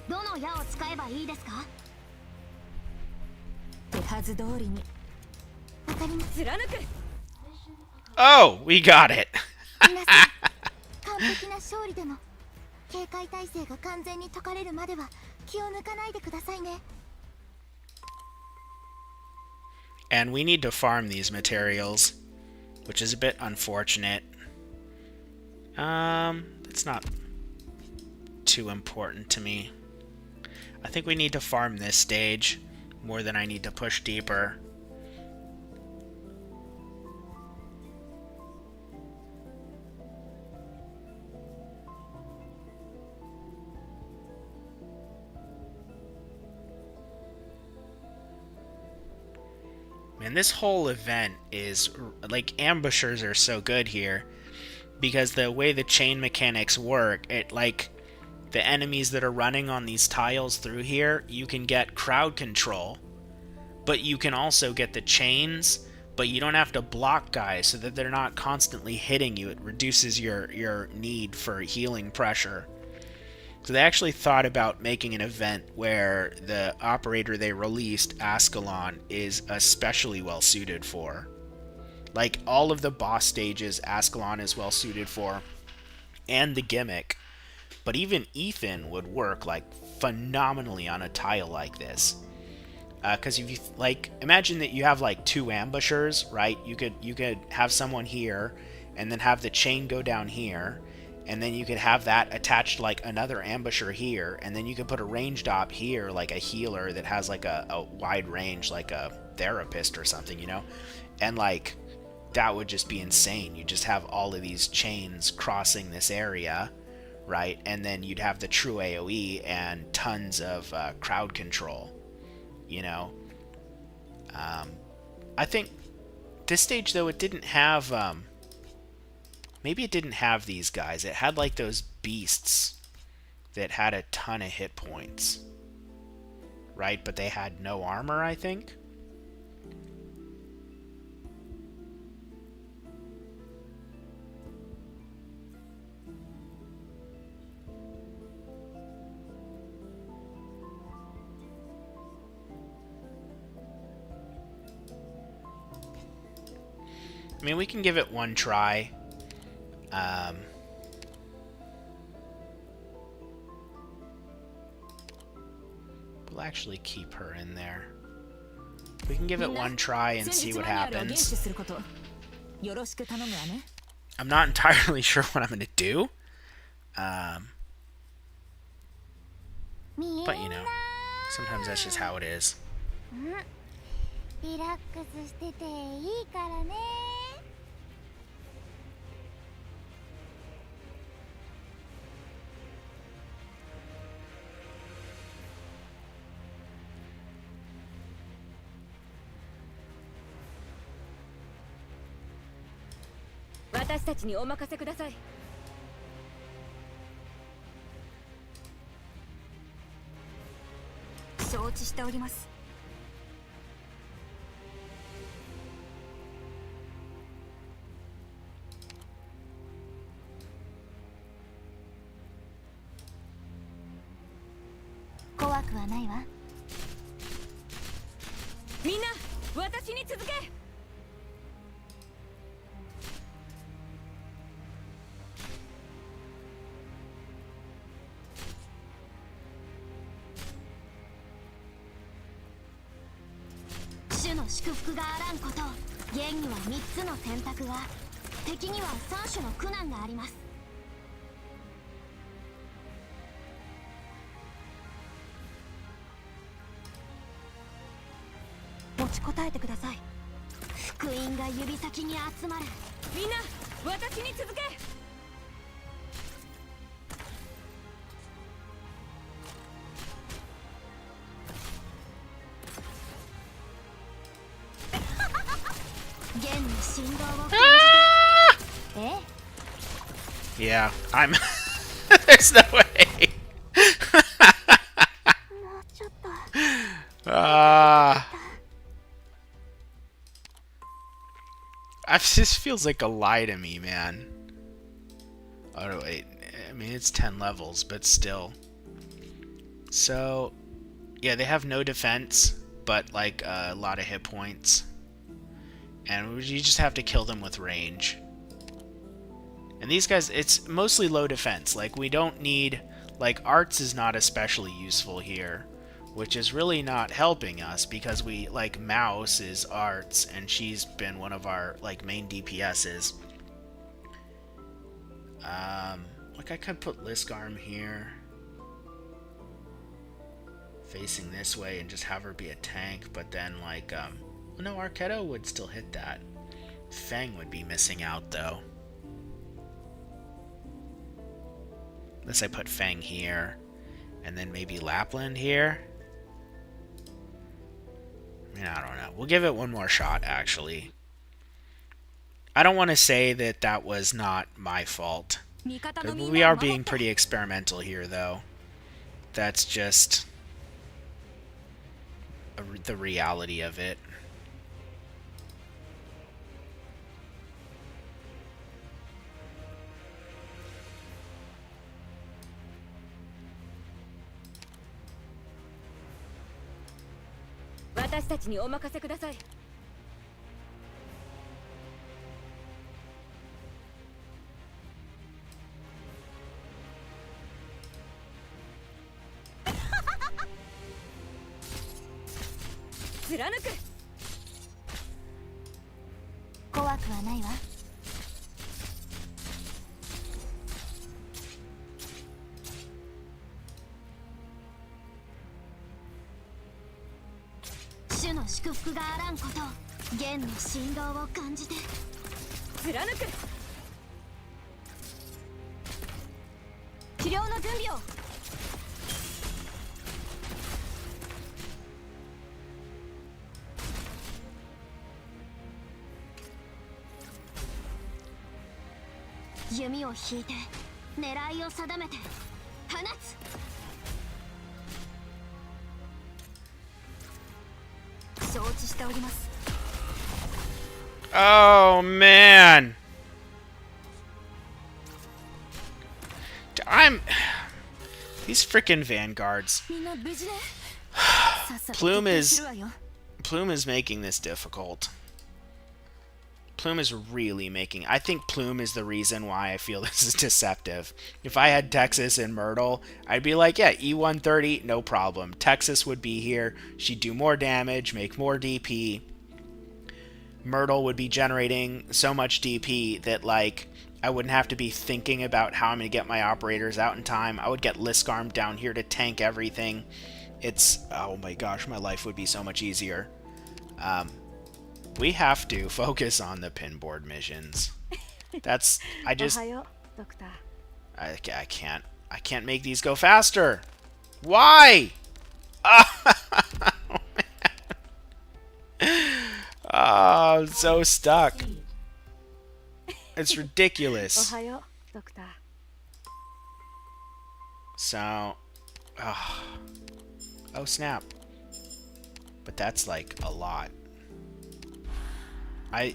Speaker 3: どの矢を使えばいいですか？手はず通りに。わかります。貫く。
Speaker 2: Oh, we got it.
Speaker 3: 皆さん、完璧な勝利でも警戒態勢が完全に解かれるまでは気を抜かないでくださいね。
Speaker 2: And we need to farm these materials, which is a bit unfortunate. It's not too important to me. I think we need to farm this stage more than I need to push deeper. And this whole event is, like, ambushers are so good here because the way the chain mechanics work, it, like, the enemies that are running on these tiles through here, you can get crowd control, but you can also get the chains, but you don't have to block guys so that they're not constantly hitting you. It reduces your need for healing pressure. So they actually thought about making an event where the operator they released, Ascalon, is especially well suited for. Like, all of the boss stages Ascalon is well suited for, and the gimmick. But even Ethan would work, like, phenomenally on a tile like this. Because if you, like, imagine that you have, like, 2 ambushers, right? You could have someone here, and then have the chain go down here, and then you could have that attached to, like, another ambusher here, and then you could put a ranged op here, like a healer that has, like, a wide range, like a therapist or something, you know? And, like, that would just be insane. You just have all of these chains crossing this area, right? And then you'd have the true AoE and tons of crowd control, you know? I think this stage, though, it didn't have... maybe it didn't have these guys. It had, like, those beasts that had a ton of hit points, right? But they had no armor, I think. I mean, we can give it one try. We'll actually keep her in there. We can give it one try and see what happens. I'm not entirely sure what I'm going to do. But, you know, sometimes that's just how it is.
Speaker 3: リラックスしてていいからね。
Speaker 1: 私たちにお任せください。承知しております。
Speaker 3: 怖くはないわ。
Speaker 1: みんな、私に続け。
Speaker 3: 主の祝福があらんこと。現には3つの選択が、敵には3種の苦難があります。持ちこたえてください。福音が指先に集まる。
Speaker 1: みんな、私に続け。
Speaker 3: 弦の振動を感じて。え？
Speaker 2: Yeah, I'm... There's no way!
Speaker 3: もうちょっと。
Speaker 2: This feels like a lie to me, man. Oh, wait. I mean, it's 10 levels, but still. So, yeah, they have no defense, but, like, a lot of hit points. And you just have to kill them with range. And these guys, it's mostly low defense. Like, we don't need... Like, arts is not especially useful here, which is really not helping us because we, like, Mouse is arts, and she's been one of our, like, main DPSs. Like, I could put Liskarm here, facing this way, and just have her be a tank, but then, like, no, Arquetto would still hit that. Fang would be missing out, though. Unless I put Fang here, and then maybe Lapland here. I mean, I don't know. We'll give it one more shot, actually. I don't want to say that that was not my fault. We are being pretty experimental here, though. That's just the reality of it.
Speaker 3: 怖くはないわ。主の祝福があらんこと。弦の振動を感じて。
Speaker 1: 貫く。
Speaker 3: 治療の準備を。弓を引いて狙いを定めて放つ。承知しております。
Speaker 2: Oh man, these freaking vanguards. Plume is making this difficult. Plume is really making... I think Plume is the reason why I feel this is deceptive. If I had Texas and Myrtle, I'd be like, yeah, E130, no problem. Texas would be here. She'd do more damage, make more DP. Myrtle would be generating so much DP that, like, I wouldn't have to be thinking about how I'm going to get my operators out in time. I would get Liskarm down here to tank everything. It's... oh my gosh, my life would be so much easier. We have to focus on the pinboard missions. That's... I just... I can't make these go faster. Why? Oh, I'm so stuck. It's ridiculous. So... oh, snap. But that's, like, a lot. Oh,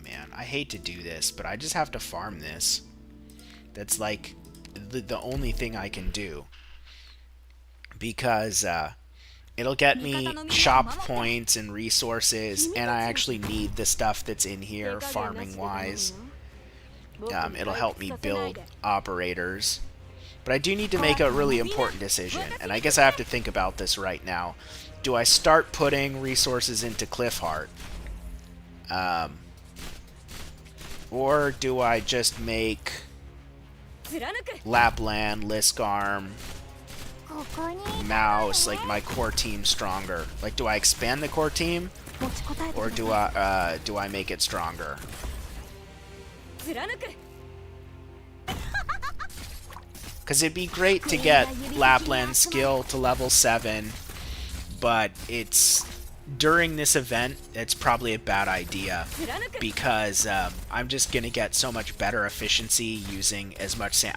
Speaker 2: man. I hate to do this, but I just have to farm this. That's, like, the only thing I can do. Because, it'll get me shop points and resources, and I actually need the stuff that's in here, farming-wise. It'll help me build operators. But I do need to make a really important decision, and I guess I have to think about this right now. Do I start putting resources into Cliffheart? Or do I just make Lapland, Liskarm, Mouse, like, my core team stronger? Like, do I expand the core team? Or do I make it stronger? Because it'd be great to get Lapland's skill to level 7, but it's... during this event, it's probably a bad idea, because I'm just going to get so much better efficiency using as much sand.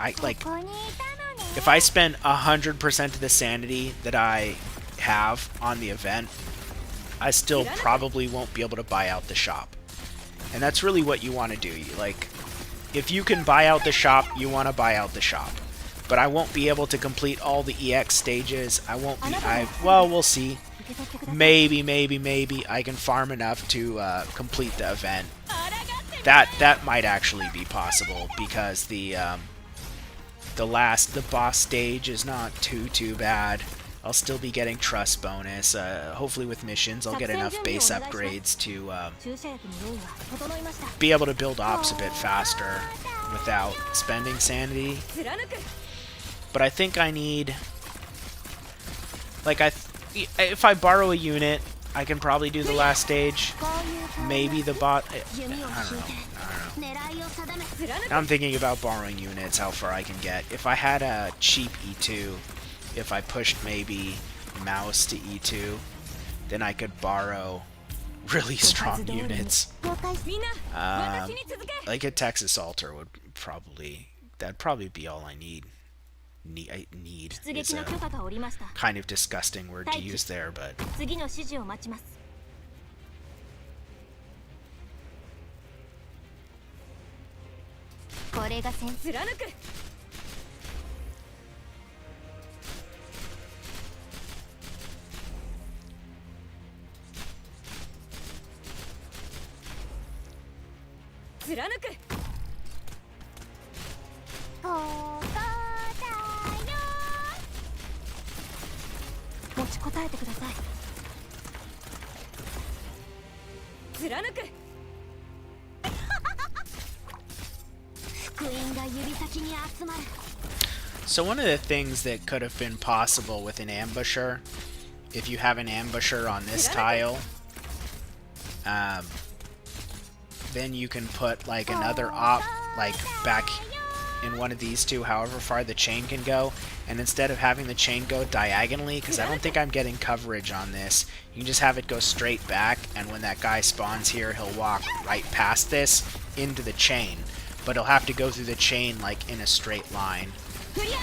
Speaker 2: If I spend 100% of the sanity that I have on the event, I still probably won't be able to buy out the shop. And that's really what you want to do. Like, if you can buy out the shop, you want to buy out the shop. But I won't be able to complete all the EX stages. I won't be... well, we'll see. Maybe I can farm enough to complete the event. That might actually be possible, because the boss stage is not too bad. I'll still be getting trust bonus. Hopefully with missions, I'll get enough base upgrades to be able to build ops a bit faster without spending sanity. But I think I need... like, if I borrow a unit, I can probably do the last stage. Maybe the bot... I don't know. Now I'm thinking about borrowing units, how far I can get. If I had a cheap E2, if I pushed maybe Mouse to E2, then I could borrow really strong units. Like a Texas Altar would probably... that'd probably be all I need. Need is a kind of disgusting word to use there, but... So one of the things that could have been possible with an ambusher, if you have an ambusher on this tile, then you can put like another op like back in one of these two, however far the chain can go, and instead of having the chain go diagonally, because I don't think I'm getting coverage on this, you can just have it go straight back, and when that guy spawns here, he'll walk right past this into the chain, but he'll have to go through the chain like in a straight line.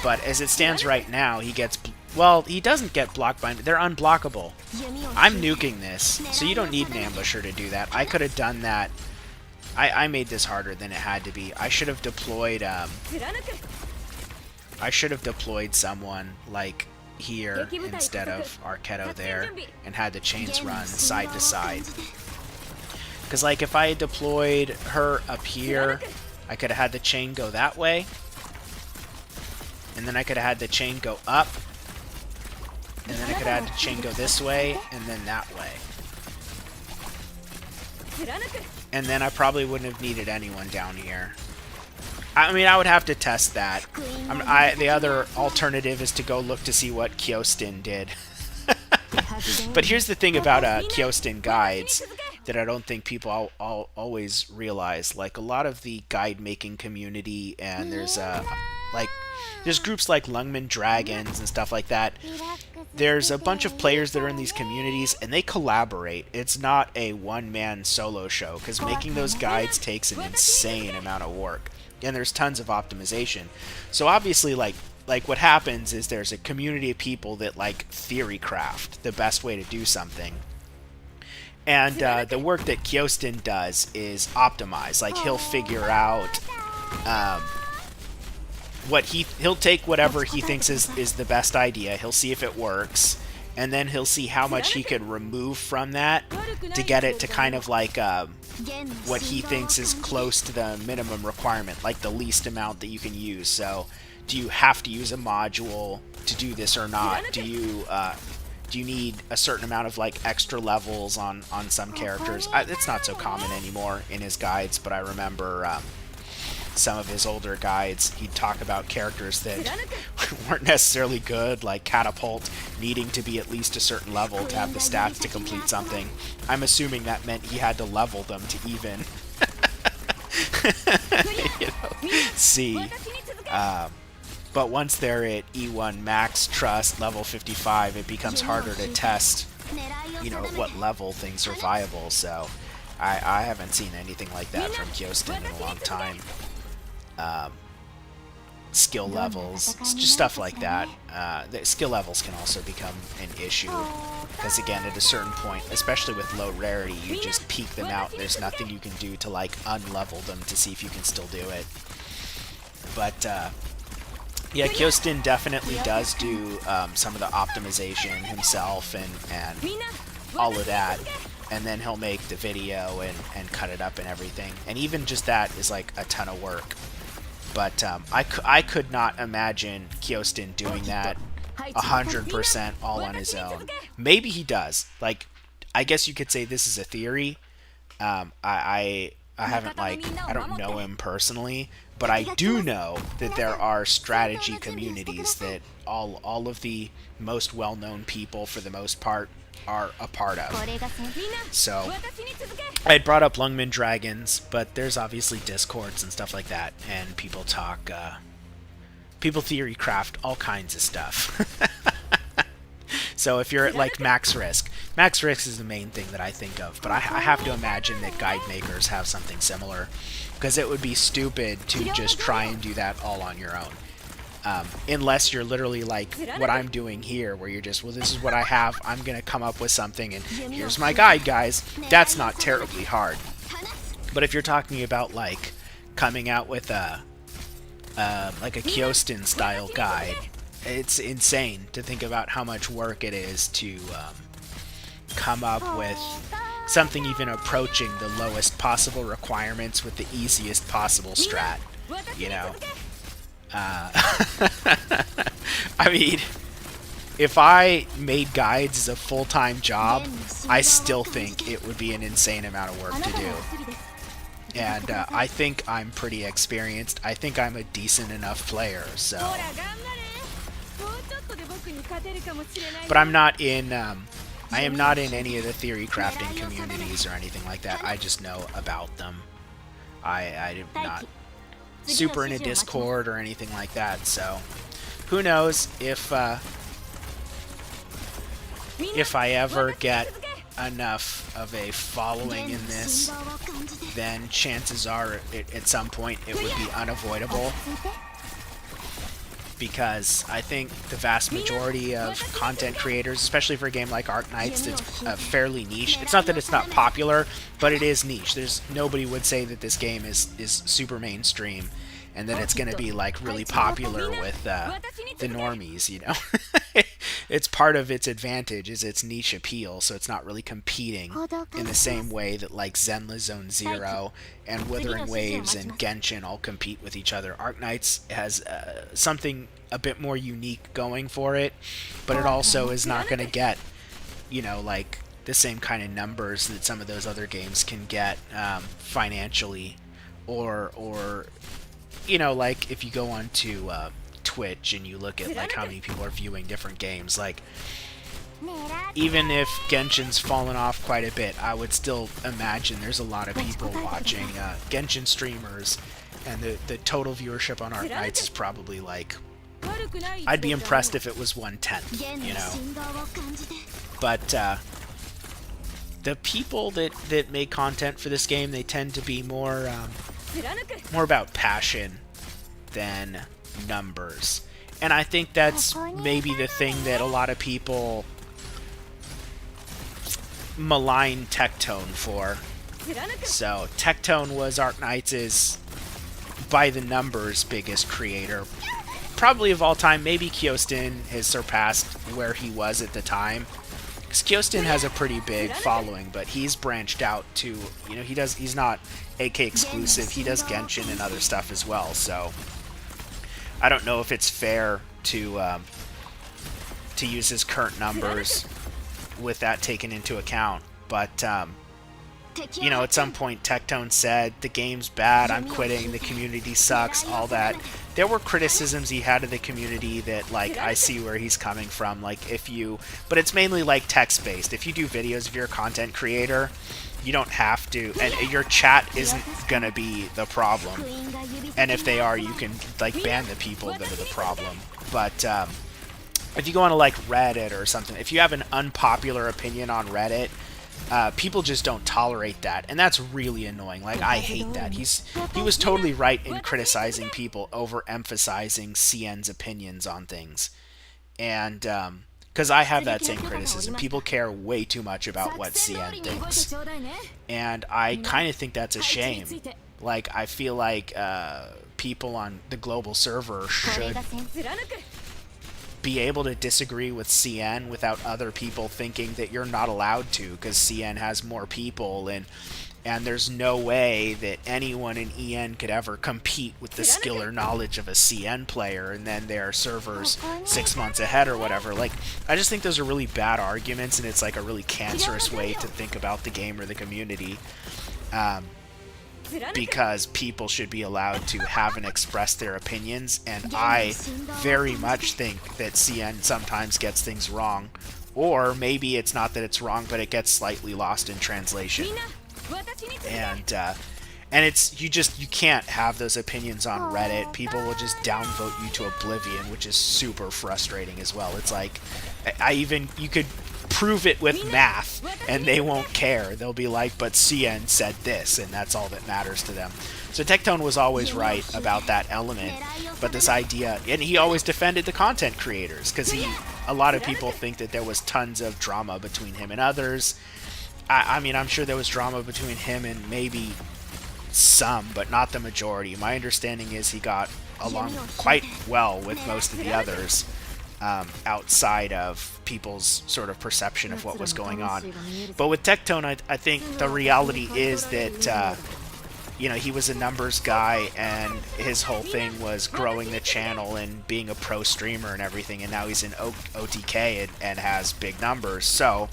Speaker 2: But as it stands right now, he gets... well, he doesn't get blocked by... they're unblockable. I'm nuking this, so you don't need an ambusher to do that. I could have done that. I made this harder than it had to be. I should have deployed... I should have deployed someone like here instead of Arketo there, and had the chains run side to side. Because, like, if I had deployed her up here, I could have had the chain go that way. And then I could have had the chain go up. And then I could have had the chain go this way, and then that way. And then I probably wouldn't have needed anyone down here. I mean, I would have to test that. The other alternative is to go look to see what Kyostin did. But here's the thing about Kyostin guides that I don't think people always realize. Like, a lot of the guide-making community, and there's groups like Lungmen Dragons and stuff like that. There's a bunch of players that are in these communities, and they collaborate. It's not a one-man solo show, because making those guides takes an insane amount of work. And there's tons of optimization. So obviously, like what happens is there's a community of people that like theory craft the best way to do something. And the work that Kyostin does is optimize. Like, he'll figure out he'll take whatever he thinks is the best idea. He'll see if it works, and then he'll see how much he could remove from that to get it to kind of like what he thinks is close to the minimum requirement, like the least amount that you can use. So, do you have to use a module to do this or not? Do you need a certain amount of like extra levels on some characters? It's not so common anymore in his guides, but I remember some of his older guides, he'd talk about characters that weren't necessarily good, like Catapult needing to be at least a certain level to have the stats to complete something. I'm assuming that meant he had to level them to even see. But once they're at E1 max trust level 55, it becomes harder to test, at what level things are viable. So I haven't seen anything like that from Kyostin in a long time. Skill levels, just stuff like that. The skill levels can also become an issue, because again, at a certain point, especially with low rarity, you just peak them out. There's nothing you can do to like unlevel them to see if you can still do it. But yeah, Kyostin definitely does do some of the optimization himself and all of that. And then he'll make the video and cut it up and everything. And even just that is like a ton of work. But I could not imagine Kyostin doing that 100% all on his own. Maybe he does. Like, I guess you could say this is a theory. I haven't, I don't know him personally, but I do know that there are strategy communities that all of the most well-known people, for the most part, are a part of. So I had brought up Lungmen Dragons, but there's obviously Discords and stuff like that, and people talk, people theory craft all kinds of stuff. So if you're at like Max Risk is the main thing that I think of, but I have to imagine that guide makers have something similar, because it would be stupid to just try and do that all on your own. Unless you're literally like what I'm doing here, where you're just, well, this is what I have, I'm going to come up with something, and here's my guide, guys. That's not terribly hard. But if you're talking about, like, coming out with like a Kyostin style guide, it's insane to think about how much work it is to come up with something even approaching the lowest possible requirements with the easiest possible strat, you know? I mean, if I made guides as a full-time job, I still think it would be an insane amount of work to do. And I think I'm pretty experienced. I think I'm a decent enough player, so... But I'm not in... I am not in any of the theory crafting communities or anything like that. I just know about them. I'm not super in a Discord or anything like that, so who knows if I ever get enough of a following in this, then chances are at some point it would be unavoidable, because I think the vast majority of content creators, especially for a game like Arknights, it's fairly niche. It's not that it's not popular, but it is niche. Nobody would say that this game is super mainstream, and that it's going to be like really popular with the normies, you know. it's part of its advantage is its niche appeal, so it's not really competing in the same way that like Zenless Zone Zero and Wuthering Waves and Genshin all compete with each other. Arknights has something a bit more unique going for it, but it also is not going to get, you know, like the same kind of numbers that some of those other games can get financially, or you know, like if you go onto Twitch and you look at like how many people are viewing different games, like even if Genshin's fallen off quite a bit, I would still imagine there's a lot of people watching Genshin streamers, and the total viewership on Arknights is probably like, I'd be impressed if it was 1/10, you know. But the people that make content for this game, they tend to be more about passion than numbers. And I think that's maybe the thing that a lot of people malign Tectone for. So Tectone was Arknights' by the numbers biggest creator, probably of all time. Maybe Kyostin has surpassed where he was at the time, because Kyostin has a pretty big following, but he's branched out to, you know, he's not AK exclusive, he does Genshin and other stuff as well. So I don't know if it's fair to use his current numbers with that taken into account, but you know, at some point Tectone said the game's bad, I'm quitting, the community sucks, all that. There were criticisms he had of the community that, like, I see where he's coming from. Like, but it's mainly like text-based. If you do videos, if you're a content creator, you don't have to, and your chat isn't gonna be the problem. And if they are, you can like ban the people that are the problem. But if you go on to like Reddit or something, if you have an unpopular opinion on Reddit, people just don't tolerate that, and that's really annoying. Like, I hate that. He was totally right in criticizing people overemphasizing CN's opinions on things, and because I have that same criticism. People care way too much about what CN thinks, and I kind of think that's a shame. Like, I feel like people on the global server should be able to disagree with CN without other people thinking that you're not allowed to, because CN has more people, and there's no way that anyone in EN could ever compete with the skill or knowledge of a CN player, and then their servers 6 months ahead or whatever. Like, I just think those are really bad arguments, and it's like a really cancerous way to think about the game or the community. Because people should be allowed to have and express their opinions, and I very much think that CN sometimes gets things wrong, or maybe it's not that it's wrong, but it gets slightly lost in translation. And it's, you can't have those opinions on Reddit. People will just downvote you to oblivion, which is super frustrating as well. It's like, you could prove it with math, and they won't care. They'll be like, but CN said this, and that's all that matters to them. So Tectone was always right about that element, but this idea, and he always defended the content creators, because a lot of people think that there was tons of drama between him and others. I mean, I'm sure there was drama between him and maybe some, but not the majority. My understanding is he got along quite well with most of the others, outside of people's sort of perception of what was going on. But with Tectone, I think the reality is that you know, he was a numbers guy, and his whole thing was growing the channel and being a pro streamer and everything, and now he's in OTK and has big numbers. So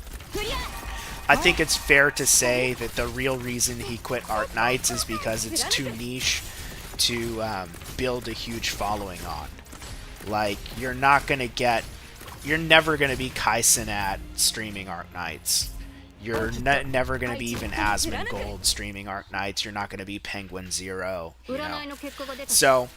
Speaker 2: I think it's fair to say that the real reason he quit Arknights is because it's too niche to build a huge following on. Like, you're never going to be Kaisenat streaming Arknights. You're never going to be even Asmongold streaming Arknights. You're not going to be Penguin Zero, you know? So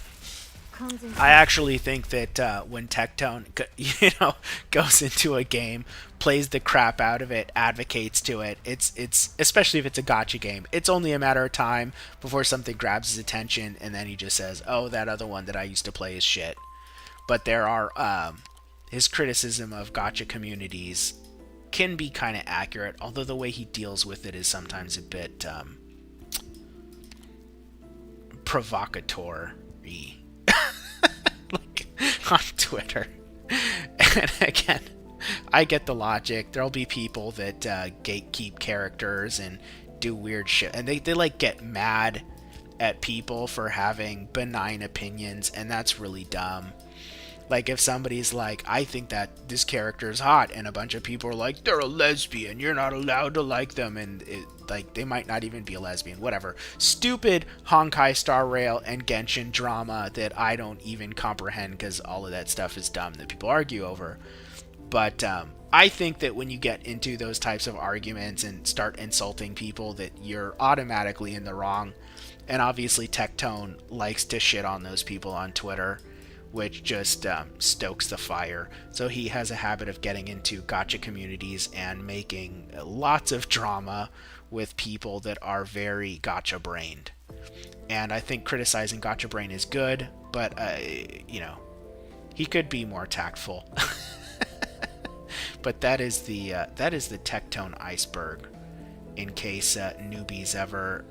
Speaker 2: I actually think that when Tectone, you know, goes into a game, plays the crap out of it, advocates to it, it's especially if it's a gacha game, it's only a matter of time before something grabs his attention, and then he just says, oh, that other one that I used to play is shit. But there are, his criticism of gacha communities can be kind of accurate, although the way he deals with it is sometimes a bit provocatory, like on Twitter. And again, I get the logic. There'll be people that gatekeep characters and do weird shit, and they like get mad at people for having benign opinions, and that's really dumb. Like if somebody's like, I think that this character is hot, and a bunch of people are like, they're a lesbian, you're not allowed to like them, and like they might not even be a lesbian, whatever. Stupid Honkai Star Rail and Genshin drama that I don't even comprehend, because all of that stuff is dumb that people argue over. But I think that when you get into those types of arguments and start insulting people, that you're automatically in the wrong. And obviously Tectone likes to shit on those people on Twitter, which just stokes the fire. So he has a habit of getting into gacha communities and making lots of drama with people that are very gacha brained. And I think criticizing gacha brain is good, but he could be more tactful. But that is the Tectone iceberg, in case newbies ever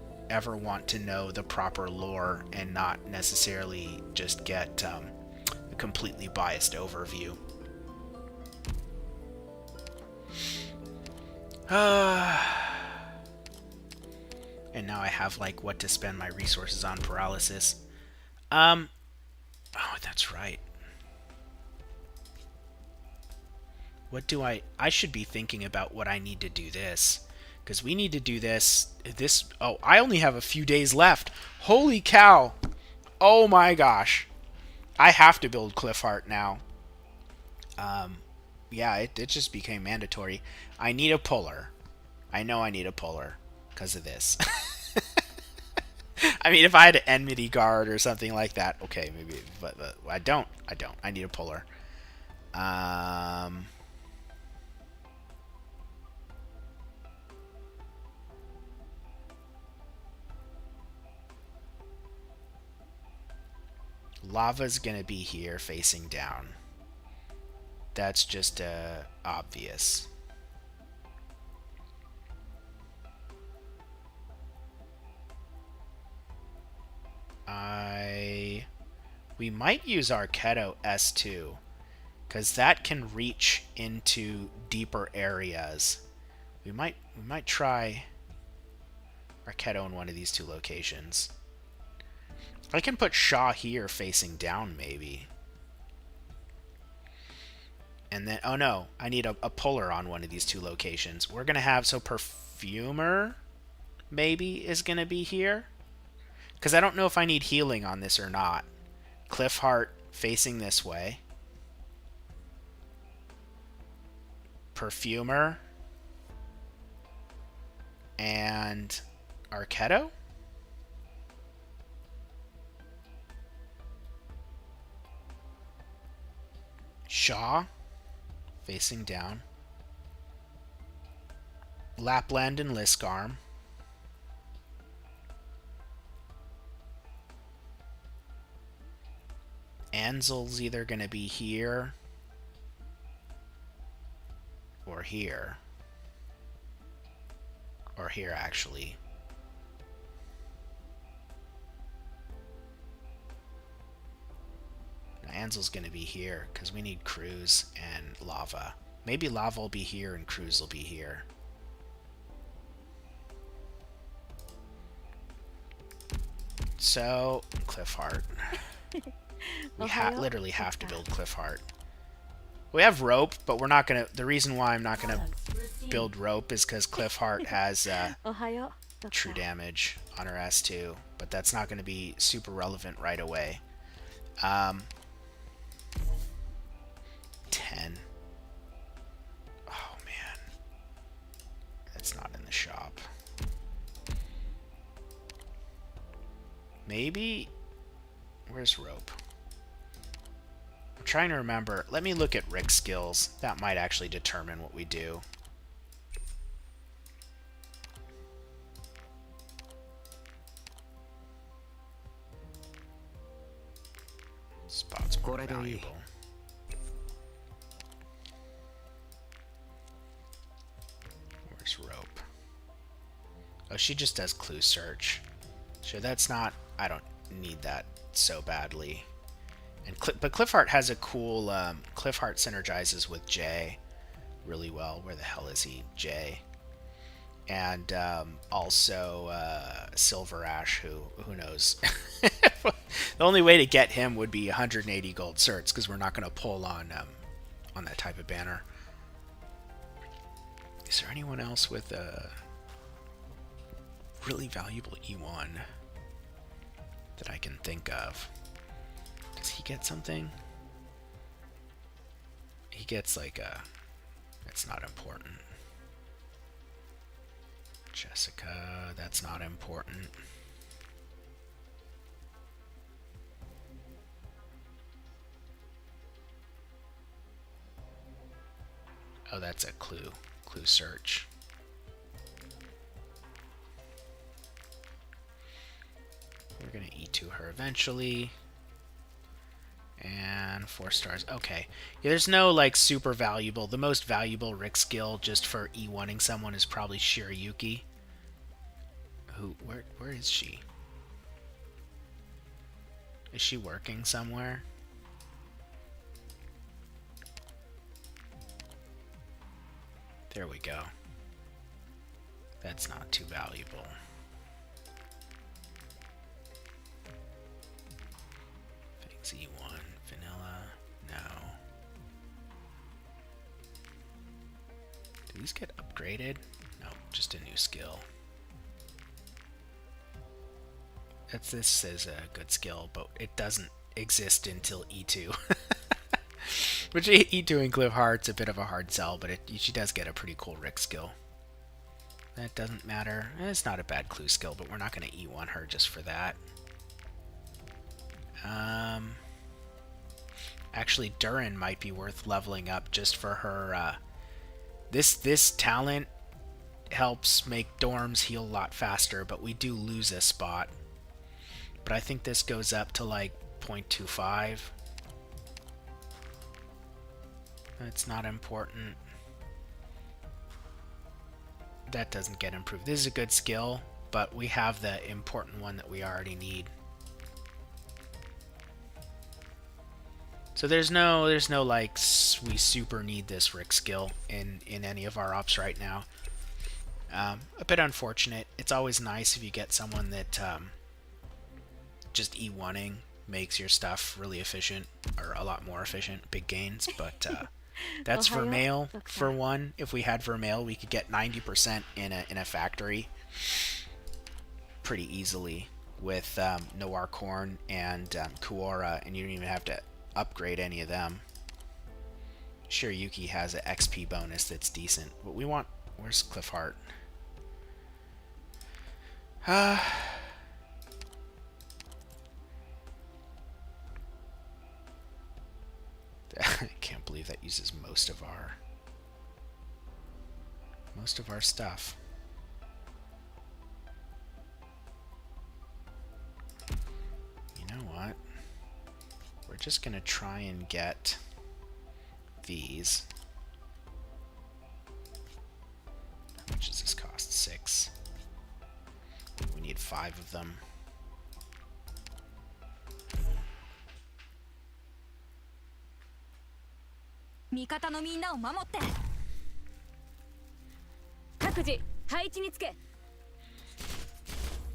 Speaker 2: want to know the proper lore and not necessarily just get a completely biased overview. And now I have like what to spend my resources on paralysis. Oh, that's right. What do I should be thinking about what I need to do this. Because we need to do this. Oh, I only have a few days left. Holy cow. Oh my gosh. I have to build Cliffheart now. Yeah, it just became mandatory. I need a puller. I know I need a puller because of this. I mean, if I had an enmity guard or something like that, okay, maybe. But I don't. I need a puller. Lava's gonna be here facing down. That's just obvious. We might use Arknights S2, because that can reach into deeper areas. We might try Arknights in one of these two locations. I can put Shaw here facing down, maybe. And then, oh no, I need a puller on one of these two locations. We're going to have, so Perfumer, maybe, is going to be here. Because I don't know if I need healing on this or not. Cliffheart facing this way. Perfumer. And Arknights? Shaw facing down. Lapland and Liskarm. Ansel's either going to be here or here. Or here, actually. Ansel's going to be here because we need Cruz and Lava. Maybe Lava will be here and Cruz will be here. So, Cliffheart. We literally have to build Cliffheart. We have Rope, but we're not going to... The reason why I'm not going to build Rope is because Cliffheart has true damage on her S2. But that's not going to be super relevant right away. 10. Oh, man. That's not in the shop. Maybe... Where's Rope? I'm trying to remember. Let me look at Rick's skills. That might actually determine what we do. Spots more valuable. Where's Rope? Oh, she just does clue search. So that's not... I don't need that so badly. And but Cliffheart has a cool... Cliffheart synergizes with Jay. really well. Where the hell is he? Jay. And also Silver Ash, who knows. The only way to get him would be 180 gold certs, because we're not going to pull on that type of banner. Is there anyone else with a really valuable E1 that I can think of? Does he get something? He gets like a... It's not important. Jessica, that's not important. Oh, that's a clue search. We're gonna E2 her eventually. And 4 stars. Okay. Yeah, there's no like super valuable. The most valuable Rick skill just for E1ing someone is probably Shirayuki. Where is she? Is she working somewhere? There we go. That's not too valuable. Thanks, E1. Vanilla. No. Do these get upgraded? No, just a new skill. This is a good skill, but it doesn't exist until E2. Which E2 and Cliff Hart's a bit of a hard sell, but she does get a pretty cool Rick skill. That doesn't matter. It's not a bad clue skill, but we're not going to E1 her just for that. Actually, Durin might be worth leveling up just for her. This talent helps make dorms heal a lot faster, but we do lose a spot. But I think this goes up to like 0.25. That's not important. That doesn't get improved. This is a good skill, but we have the important one that we already need. So there's no like we super need this Rick skill in any of our ops right now. A bit unfortunate. It's always nice if you get someone that just E1ing makes your stuff really efficient, or a lot more efficient, big gains, but that's Vermeil for one. If we had Vermeil, we could get 90% in a factory pretty easily with Noir Corn and Kuora, and you don't even have to upgrade any of them. Shirayuki has an XP bonus that's decent, but we want... Where's Cliff Hart? I can't believe that uses most of our stuff. You know what? We're just gonna try and get these. How much does this cost? 6. We need 5 of them.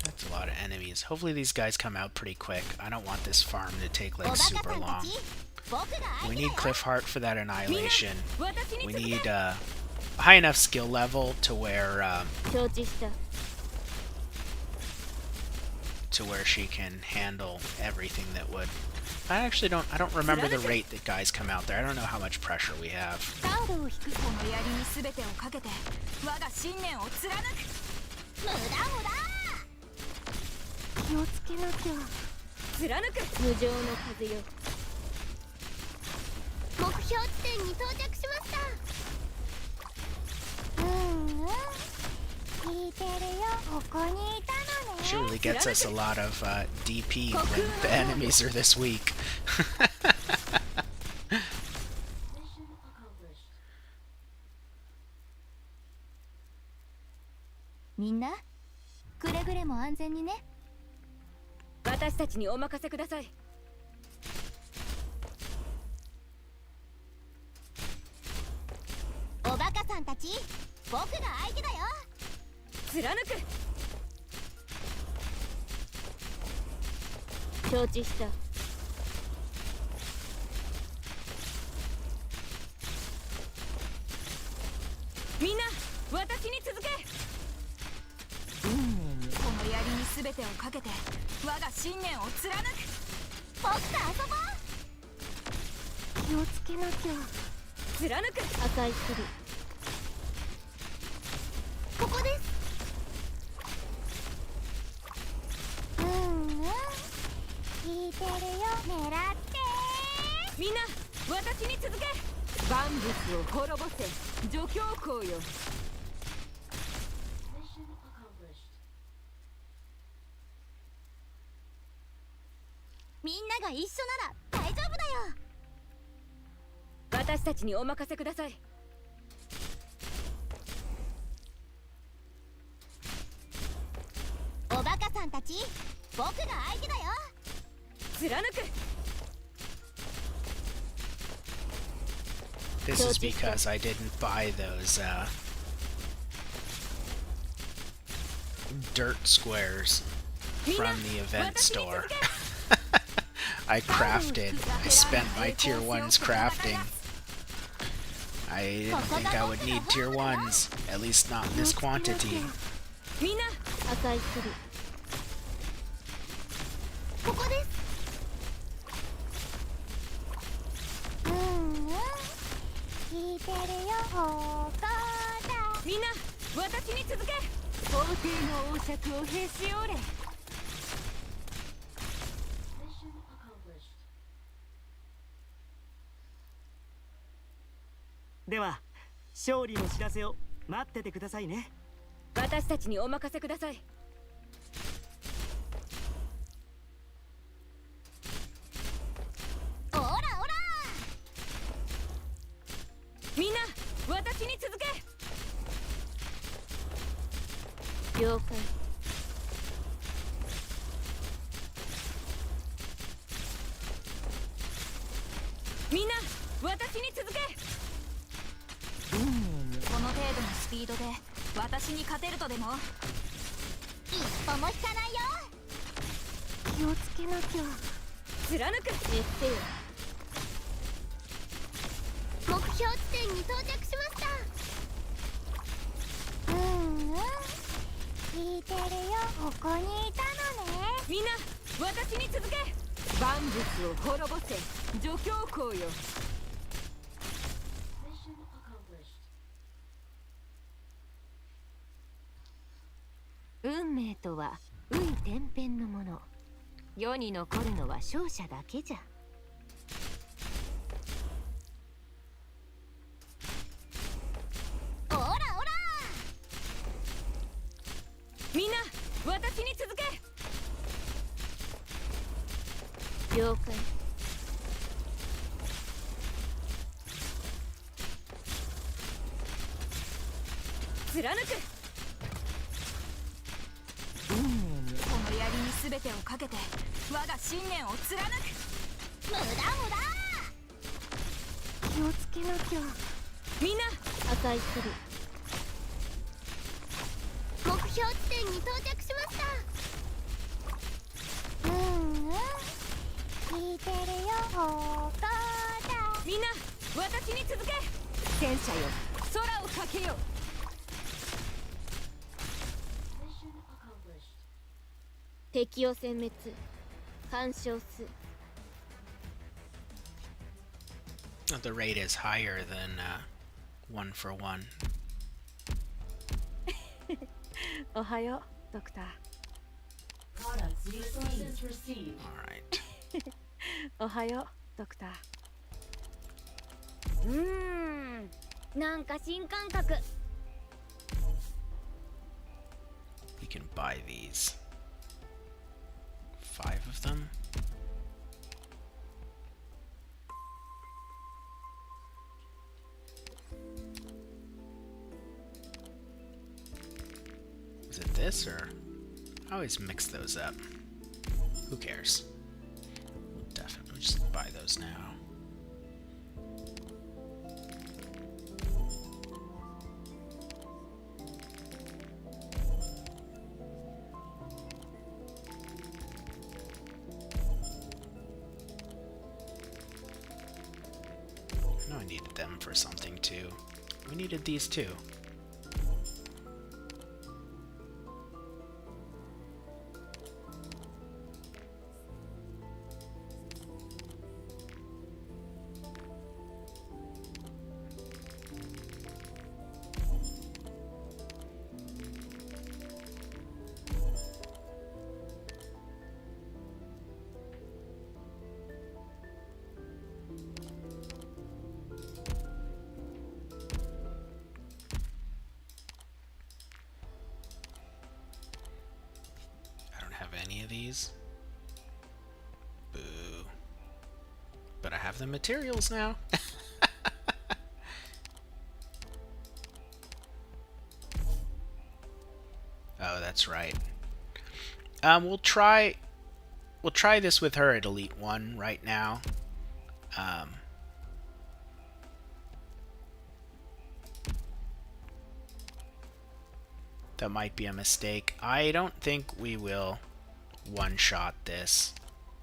Speaker 2: That's a lot of enemies. Hopefully these guys come out pretty quick. I don't want this farm to take like super long. We need Cliff Hart for that annihilation. We need a high enough skill level to where she can handle everything that would... I don't remember the rate that guys come out there. I don't know how much pressure we have. She really gets us a lot of DP when the enemies are this weak.
Speaker 3: さんたち、僕が相手だよ。
Speaker 1: 貫く。承知した。みんな私に続け。
Speaker 4: 運命にこの槍に全てをかけて我が信念を貫く。
Speaker 3: 僕と遊ぼう。気をつけなきゃ。
Speaker 1: 貫く。破壊する。
Speaker 3: ここです。聞いてるよ。狙って。
Speaker 1: みんな私に続け。万物を滅ぼせ助教皇よ。
Speaker 3: みんなが一緒なら大丈夫だよ。
Speaker 1: 私たちにお任せください。
Speaker 3: おバカさんたち、僕が相手だよ。
Speaker 1: 貫く。
Speaker 2: This is because I didn't buy those dirt squares from the event store. I crafted. I spent my tier 1s crafting. I didn't think I would need tier 1s, at least not in this quantity.
Speaker 1: みんな破壊する。
Speaker 3: ここです。聞いてるよ。ここだ。
Speaker 1: みんな私に続け。皇帝の王爵をへし折れ。
Speaker 5: では勝利の知らせを待っててくださいね。
Speaker 1: 私たちにお任せください。
Speaker 3: オラオラ。
Speaker 1: みんな私に続け。了解。みんな私に続け。
Speaker 4: この程度のスピードで私に勝てるとでも。
Speaker 3: 一歩も引かないよ。気をつけなきゃ。
Speaker 1: 貫く。熱せよ。
Speaker 3: 目標地点に到着しました。聞いてるよ。ここにいたのね。
Speaker 1: みんな私に続け。万物を滅ぼせ助教皇よ。運命とは運天変のもの。世に残るのは勝者だけじゃ。
Speaker 3: オラオラ。
Speaker 1: みんな私に続け。了解。貫く。
Speaker 4: 運命にこの槍に全てをかけて我が信念を貫く。
Speaker 3: 無駄無駄。気をつけなきゃ。
Speaker 1: みんな破壊する。
Speaker 3: 目標地点に到着しました。聞いてるよ。ここだ。
Speaker 1: みんな私に続け。戦車よ空をかけよ。敵を殲滅干渉す。
Speaker 2: The rate is higher than 1 for 1.
Speaker 1: おはようドクター。
Speaker 2: Alright.
Speaker 1: おはようドクター。なんか新感覚。
Speaker 2: We can buy these. 5 of them. Is it this or? I always mix those up. Who cares? We'll definitely just buy those now. I needed them for something too. We needed these too. Any of these? Boo. But I have the materials now. Oh, that's right. We'll try this with her at Elite 1 right now. That might be a mistake. I don't think we will one-shot this.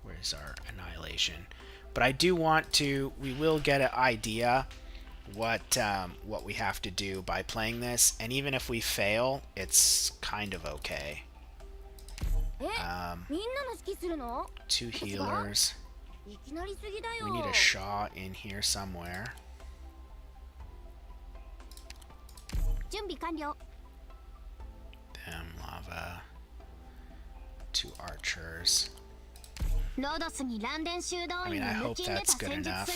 Speaker 2: Where's our annihilation? But I do want to. We will get an idea what we have to do by playing this, and even if we fail, it's kind of okay. 2 healers. We need a Shaw in here somewhere. Them, lava. 2 archers. I mean, I hope that's good enough.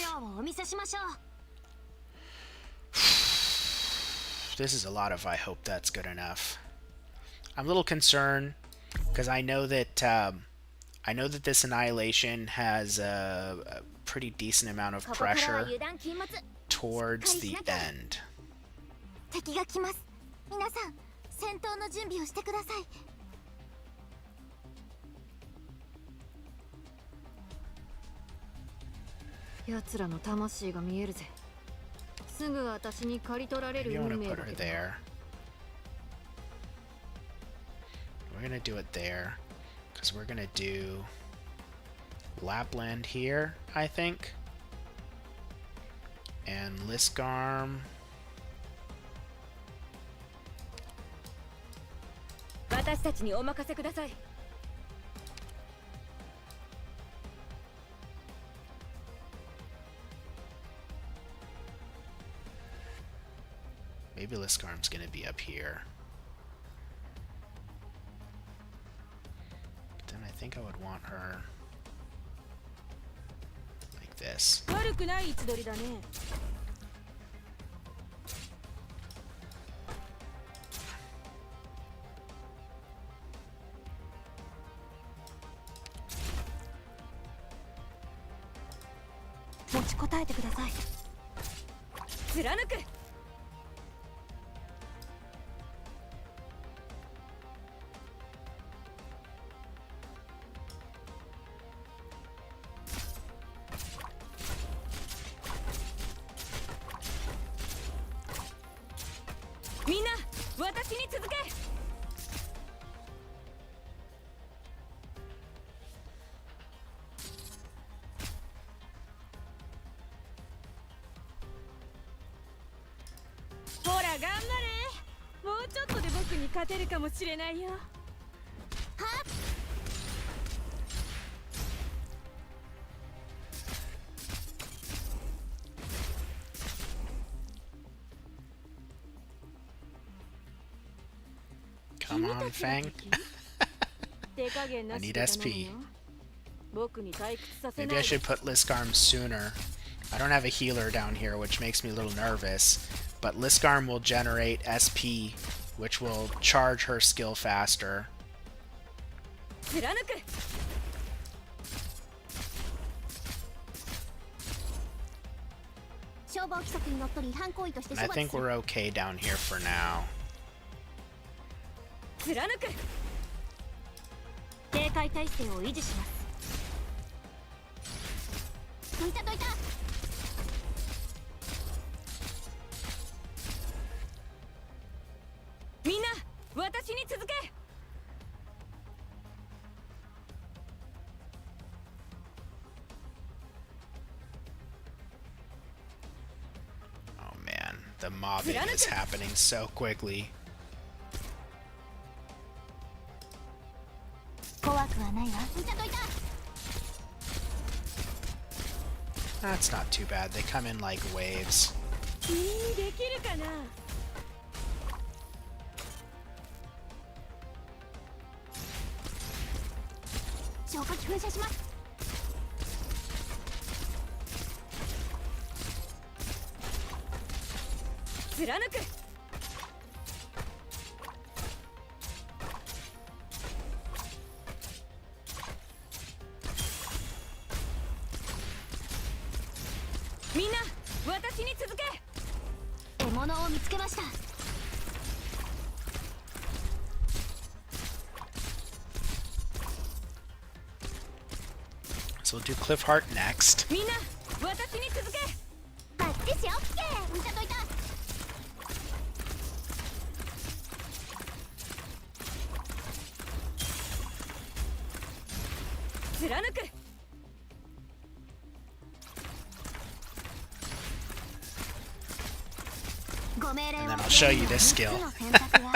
Speaker 2: This is a lot of I hope that's good enough. I'm a little concerned because I know that this annihilation has a pretty decent amount of pressure towards the end.
Speaker 1: 奴らの魂が見えるぜ。すぐ私に刈り取られる運命だけど。We're gonna do it there, because we're gonna do Lapland here, I think, and Lisgarm.
Speaker 4: 私たちにお任せください。
Speaker 2: Maybe Lisgarm's gonna be up here. But then I think I would want her like this.
Speaker 4: 悪くない位置取りだね。持ちこたえてください。貫く。みんな、私に続け。ほら頑張れ。もうちょっとで僕に勝てるかもしれないよ。はっ。
Speaker 2: Come on, Fang. I need SP. Maybe I should put Lisgarm sooner. I don't have a healer down here, which makes me a little nervous. But Lisgarm will generate SP, which will charge her skill faster. And I think we're okay down here for now.
Speaker 4: 貫く。警戒態勢を維持します。どいたどいた。みんな、私に続け。
Speaker 2: the mobbing is happening so quickly.
Speaker 3: 怖くはないわ。いたといた。
Speaker 2: That's not too bad. They come in like waves.
Speaker 1: できるかな。
Speaker 3: 消火器噴射します。
Speaker 1: 貫く。みんな私に続け。
Speaker 3: 獲物を見つけました。
Speaker 2: So we'll do Cliff Heart next.
Speaker 1: みんな私に続け。
Speaker 3: バッチシオッケー。いたといた。
Speaker 1: 貫く。
Speaker 3: ご命令を。
Speaker 2: And then I'll show you this skill.
Speaker 3: 三つの選択は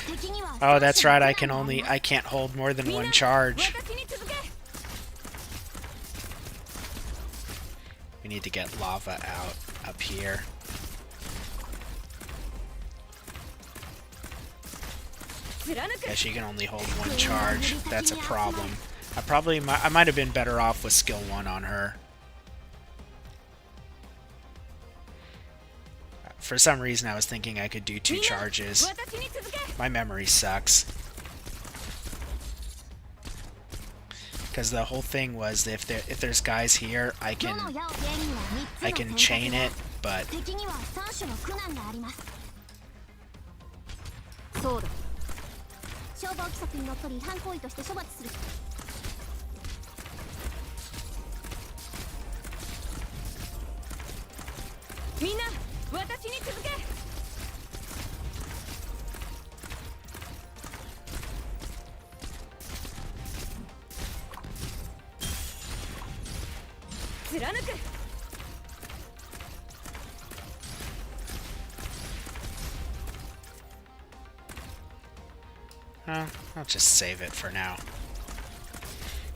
Speaker 3: 敵には
Speaker 2: Oh, that's right. I
Speaker 3: 三種の
Speaker 2: I can't hold more than
Speaker 1: みんな
Speaker 2: one charge.
Speaker 1: 私に続け。
Speaker 2: We need to get lava out up here.
Speaker 1: 貫く。
Speaker 2: Yeah, she can only hold one charge. That's a problem. I might have been better off with skill 1 on her. For some reason, I was thinking I could do 2 charges.
Speaker 1: 私に続け。
Speaker 2: My memory sucks. Because the whole thing was if there's guys here, I
Speaker 3: どの
Speaker 2: can
Speaker 3: 矢を手には三
Speaker 2: I
Speaker 3: つの
Speaker 2: can
Speaker 3: 選
Speaker 2: chain
Speaker 3: 択は
Speaker 2: it, but
Speaker 3: 敵には三種の苦難があります。
Speaker 1: そうだ。
Speaker 3: 消防規則にのっとり違反行為として処罰する。
Speaker 1: みんな私に続け。 貫く。
Speaker 2: I'll just save it for now.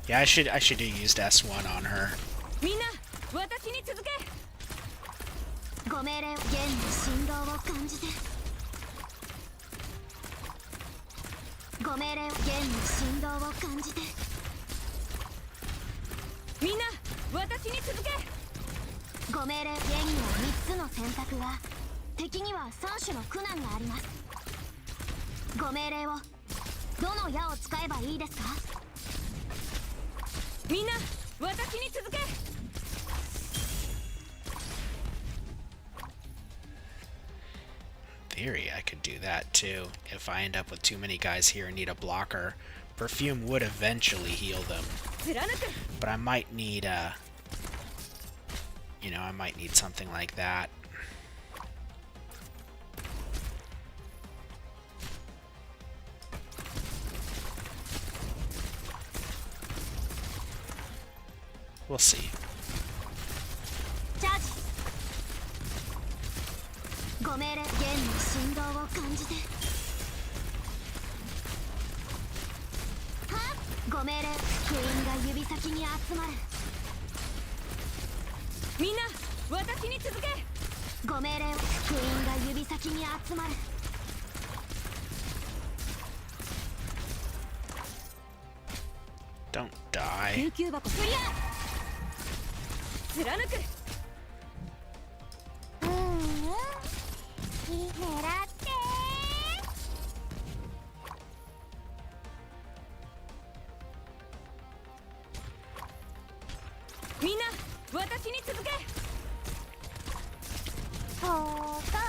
Speaker 2: Yeah, I should have used S1 on her.
Speaker 1: みんな私に続け。
Speaker 3: ご命令を。弦の振動を感じて。ご命令を。弦の振動を感じて。
Speaker 1: みんな私に続け。
Speaker 3: ご命令。弦には三つの選択が。敵には三種の苦難があります。ご命令を。どの矢を使えばいいですか。
Speaker 1: みんな私に続け。
Speaker 2: Theory, I could do that too. If I end up with too many guys here and need a blocker, perfume would eventually heal them.
Speaker 1: 貫く。
Speaker 2: But I might need I might need something like that. We'll see.
Speaker 3: チャージ。ご命令。弦の振動を感じて。はっ。ご命令。福音が指先に集まる。
Speaker 1: みんな私に続け。
Speaker 3: ご命令を。福音が指先に集まる。
Speaker 2: Don't die.
Speaker 1: 救急箱クリア。 貫く。
Speaker 3: 狙って
Speaker 1: みんな私に続け。
Speaker 3: ここだよ。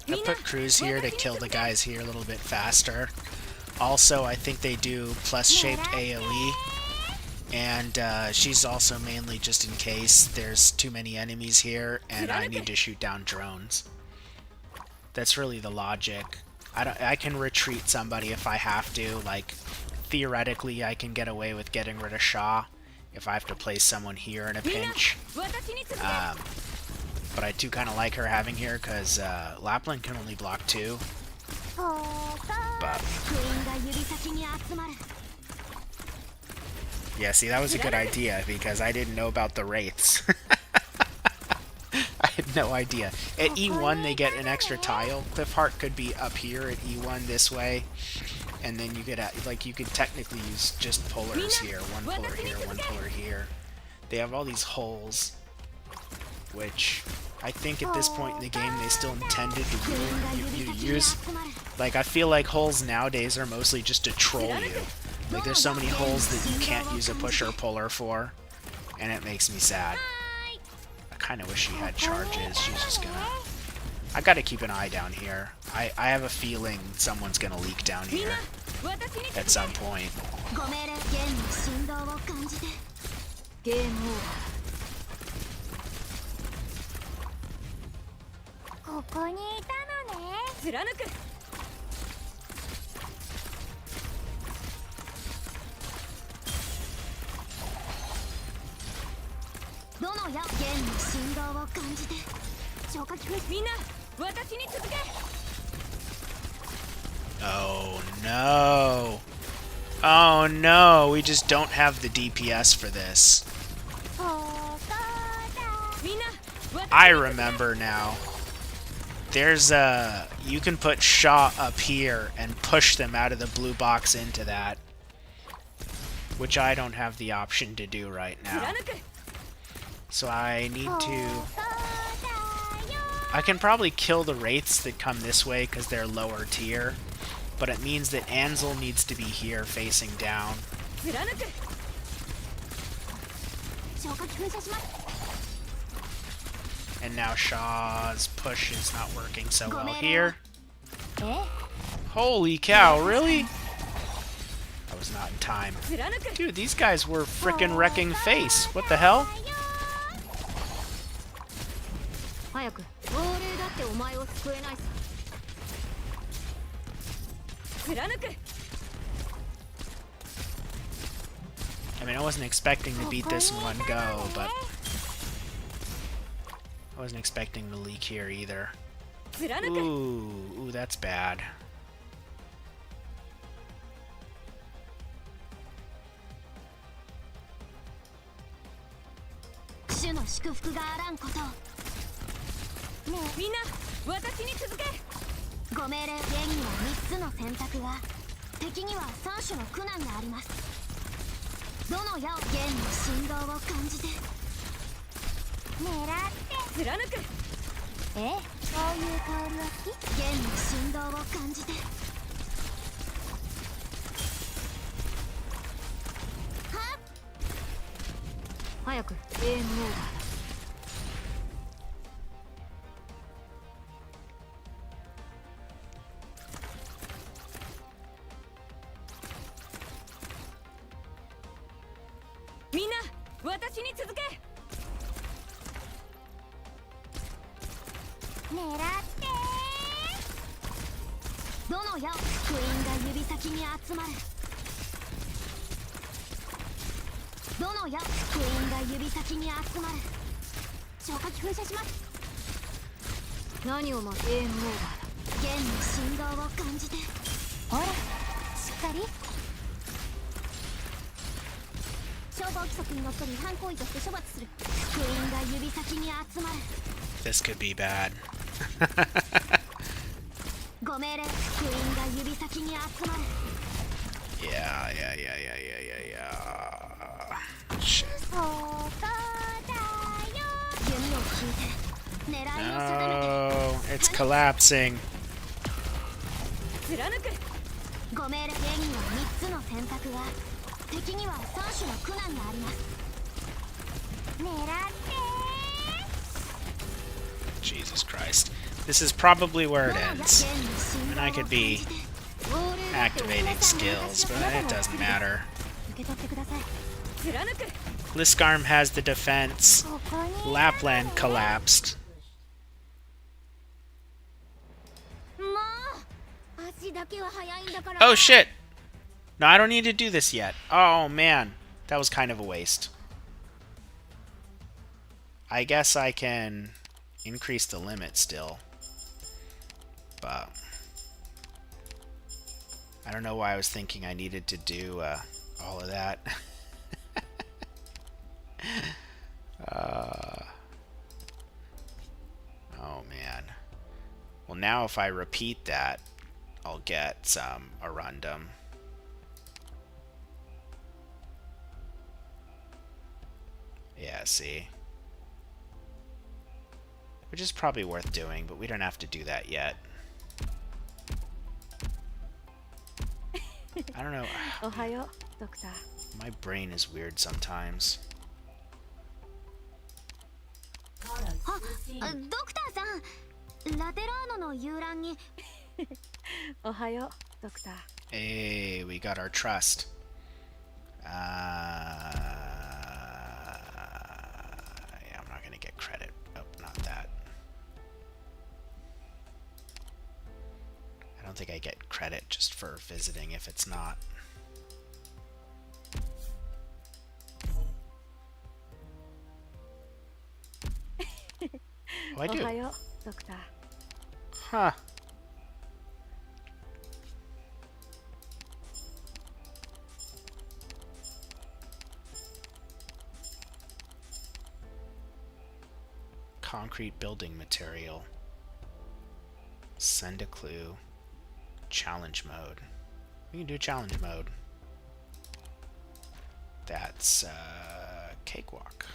Speaker 2: I put crews here to kill the guys here a little bit faster. Also, I think they do plus shaped AoE. And she's also mainly just in case there's too many enemies here and I need to shoot down drones. That's really the logic. I can retreat somebody if I have to. Like, theoretically, I can get away with getting rid of Shaw if I have to place someone here in a pinch.
Speaker 4: 私に続け
Speaker 2: But I do kind of like her having here because Lapland can only block 2.
Speaker 3: そうか
Speaker 2: But
Speaker 3: クイーンが指先に集まる
Speaker 2: yeah, see, that was a good idea because I didn't know about the wraiths. I had no idea. At E1, they get an extra tile. Cliffheart could be up here at E1 this way. And then you could, like, you could technically use just pullers here. One puller here, one puller here. They have all these holes, which I think at this point in the game they still intended to use. Like, I feel like holes nowadays are mostly just to troll you. Like, there's so many holes that you can't use a pusher or puller for, and it makes me sad. I kind of wish she had charges. She's just gonna... I gotta keep an eye down here. I have a feeling someone's gonna leak down here at some point.
Speaker 3: ご命令ゲームの振動を感じて
Speaker 4: ゲームオーバ
Speaker 3: ここにいたのね
Speaker 4: ー貫く
Speaker 3: どの矢ゲームの振動を感じて消火器
Speaker 4: みんな私に続け
Speaker 2: Oh no! Oh no! We just don't have the DPS for this.
Speaker 3: そうかだ
Speaker 4: みんな
Speaker 2: I remember now. There's a... You can put Shaw up here and push them out of the blue box into that. Which I don't have the option to do right now.
Speaker 4: 貫く
Speaker 2: So I need
Speaker 3: そう
Speaker 2: to...
Speaker 3: かだよ
Speaker 2: I can probably kill the wraiths that come this way because they're lower tier. But it means that Ansel needs to be here facing down.
Speaker 4: 貫く
Speaker 3: 消火器噴射します
Speaker 2: And now Shaw's push is not working so well
Speaker 3: Gomero.
Speaker 2: here.
Speaker 3: え
Speaker 2: Holy cow, really? I was not in time.
Speaker 4: 貫く
Speaker 2: Dude, these guys were frickin' wrecking face. What the hell?
Speaker 3: 早く亡霊だってお前を救えないさ
Speaker 4: 貫く
Speaker 2: I mean, I wasn't expecting to beat this in one go, but I wasn't expecting to leak here either.
Speaker 4: 貫く
Speaker 2: Ooh, that's bad.
Speaker 3: 主の祝福があらんことをね
Speaker 4: みんな私に続け
Speaker 3: えご命令ゲームには3つの選択が敵には3種の苦難がありますどの矢をゲームの振動を感じて狙って
Speaker 4: 貫く
Speaker 3: えそういう香りは好きゲームの振動を感じてはっ
Speaker 4: 早くゲームオーバーだみんな私に続け
Speaker 3: 狙ってどの矢をクイーンが指先に集まるどの矢クイーンが指先に集まる消火器噴射します
Speaker 4: 何をもゲームオーバーだ
Speaker 3: ゲームの振動を感じてほらしっかり消防規則にのっとり違反行為として処罰するクイーンが指先に集まる
Speaker 2: This could be bad.
Speaker 3: ご命令クイーンが指先に集まる
Speaker 2: Yeah. Shit.
Speaker 3: そうかだよ弓を引いて狙いを定めて
Speaker 2: No, it's collapsing.
Speaker 4: 貫く
Speaker 3: ご命令ゲームには3つの選択が敵には3種の苦難があります狙って
Speaker 2: Jesus Christ. This is probably where it ends. And I could be activating skills, but it doesn't matter.
Speaker 3: 受け取ってください
Speaker 4: 貫く
Speaker 2: Liskarm has the defense.
Speaker 3: ここに
Speaker 2: Lapland collapsed.
Speaker 3: もう足だけは速いんだから
Speaker 2: Oh shit! No, I don't need to do this yet. Oh man, that was kind of a waste. I guess I can increase the limit still. But I don't know why I was thinking I needed to do all of that. Oh man. Well, now if I repeat that, I'll get some Arundum. Yeah, see? Which is probably worth doing, but we don't have to do that yet. I don't know.
Speaker 1: Ohayo, Doctor.
Speaker 2: My brain is weird sometimes.
Speaker 3: あ、ドクターさん、ラテラーノの遊覧に。
Speaker 1: Ohayo, Doctor.
Speaker 2: Hey, we got our trust. Yeah, I'm not gonna get credit. Oh, not that. I don't think I get credit just for visiting if it's not. Oh, I do.
Speaker 1: Ohayo, Doctor.
Speaker 2: Huh. Concrete building material. Send a clue. Challenge mode. We can do challenge mode. That's cakewalk.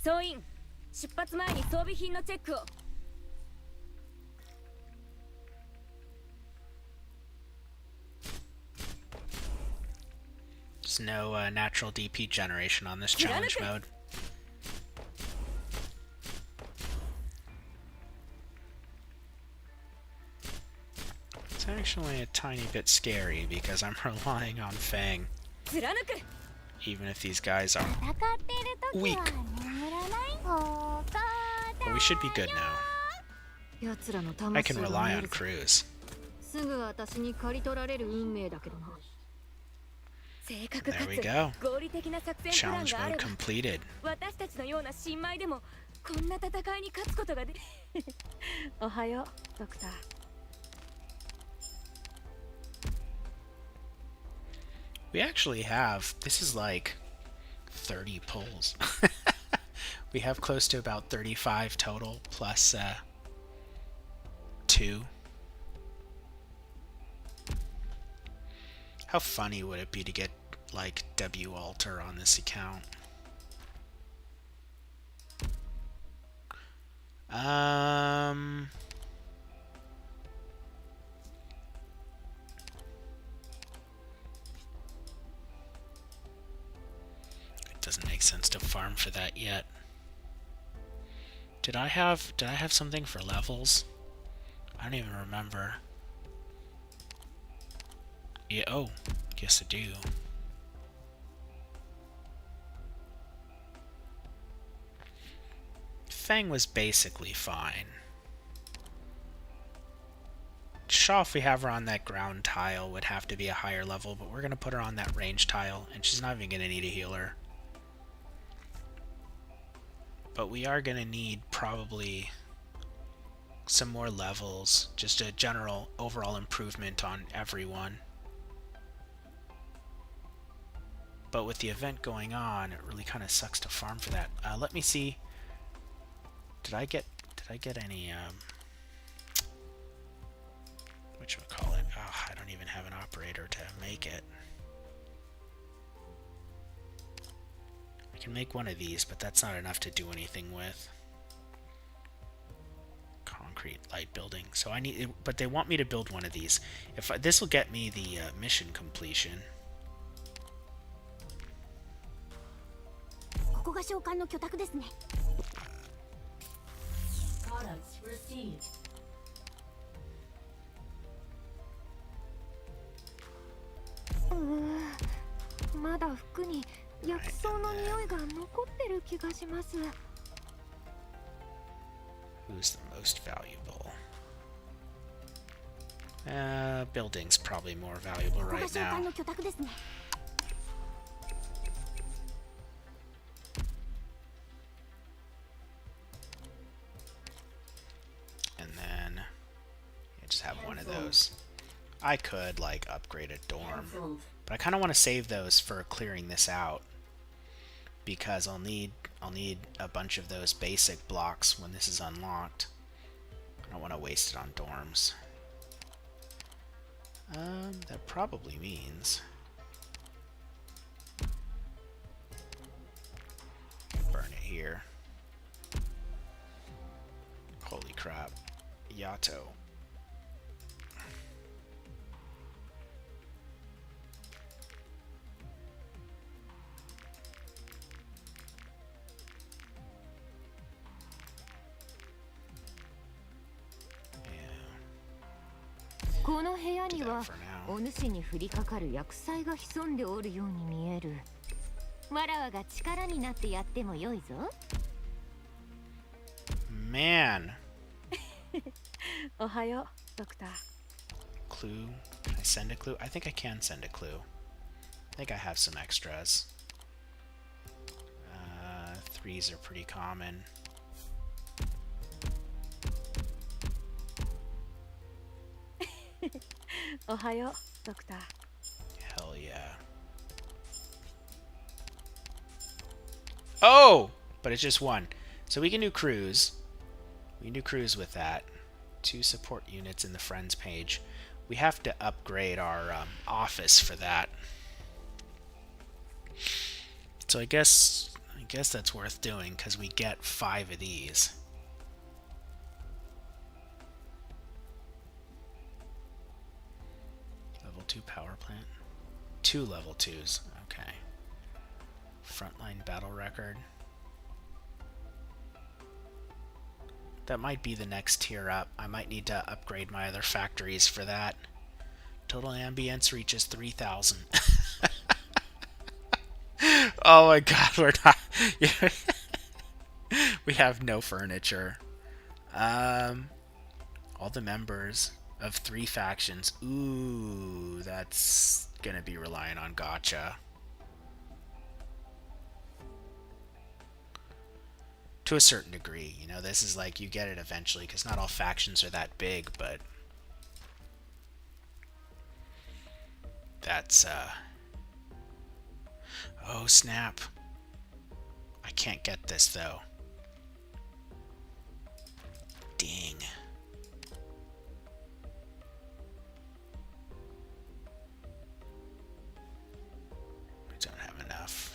Speaker 4: Soin, 出発前に装備品のチェックを。
Speaker 2: There's no natural DP generation on this challenge mode. It's actually a tiny bit scary because I'm relying on Fang,
Speaker 4: 貫く。
Speaker 2: even if these guys are
Speaker 3: 戦ってる時
Speaker 2: weak.
Speaker 3: は眠らない方が
Speaker 2: But we should be good now.
Speaker 4: 奴らの
Speaker 2: I
Speaker 4: 魂
Speaker 2: can
Speaker 4: が
Speaker 2: rely
Speaker 4: 見え
Speaker 2: on
Speaker 4: るぞ。
Speaker 2: Cruz.
Speaker 4: すぐ私に刈り取られる運命だけどな。正確か
Speaker 2: There we
Speaker 4: つ
Speaker 2: go.
Speaker 4: 合理的な作戦プラン
Speaker 2: Challenge
Speaker 4: があれ
Speaker 2: mode
Speaker 4: ば
Speaker 2: completed.
Speaker 4: 私たちのような新米でもこんな戦いに勝つことがで
Speaker 1: Ohayo, Doctor.
Speaker 2: We actually have, this is like 30 pulls. We have close to about 35 total plus 2. How funny would it be to get like W alter on this account? It doesn't make sense to farm for that yet. Did I have something for levels? I don't even remember. Yeah, oh, yes I do. Fang was basically fine. Shaw, if we have her on that ground tile, would have to be a higher level, but we're going to put her on that range tile, and she's not even going to need a healer. But we are going to need probably some more levels, just a general overall improvement on everyone. But with the event going on, it really kind of sucks to farm for that. Let me see. Did I get any whatchamacallit? Oh, I don't even have an operator to make it. I can make one of these, but that's not enough to do anything with. Concrete light building. So I need, but they want me to build one of these. If this will get me the mission completion.
Speaker 3: ここが召喚の居宅ですね。まだ服に薬草の匂いが残ってる気がします。
Speaker 2: Who's the most valuable? Building's probably more valuable
Speaker 3: ここが
Speaker 2: right
Speaker 3: 召喚
Speaker 2: now.
Speaker 3: の居宅ですね。
Speaker 2: And then yeah, just have one of those. I could like upgrade a dorm, but I kind of want to save those for clearing this out because I'll need a bunch of those basic blocks when this is unlocked. I don't want to waste it on dorms. That probably means burn it here. Holy crap. Yato. Yeah.
Speaker 4: この部屋
Speaker 2: Do
Speaker 4: に
Speaker 2: that
Speaker 4: は
Speaker 2: for now.
Speaker 4: お主に降りかかる薬剤が潜んでおるように見える。わらわが力になってやってもよいぞ。
Speaker 2: Man.
Speaker 1: おはよう、ドクター。
Speaker 2: Clue. Can I send a clue? I think I can send a clue. I think I have some extras. Threes are pretty common.
Speaker 1: Oh, おはよう、ドクター。
Speaker 2: Hell yeah. Oh! But it's just one. So we can do cruise. We can do cruise with that. 2 support units in the friends page. We have to upgrade our office for that. So I guess that's worth doing because we get 5 of these. Level 2 power plant. 2 level 2s. Okay. Frontline battle record. That might be the next tier up. I might need to upgrade my other factories for that. Total ambience reaches 3,000. Oh my god, we're not... We have no furniture. All the members of 3 factions. Ooh, that's gonna be relying on gacha. To a certain degree, you know, this is like you get it eventually because not all factions are that big, but that's oh snap. I can't get this though. Dang. I don't have enough.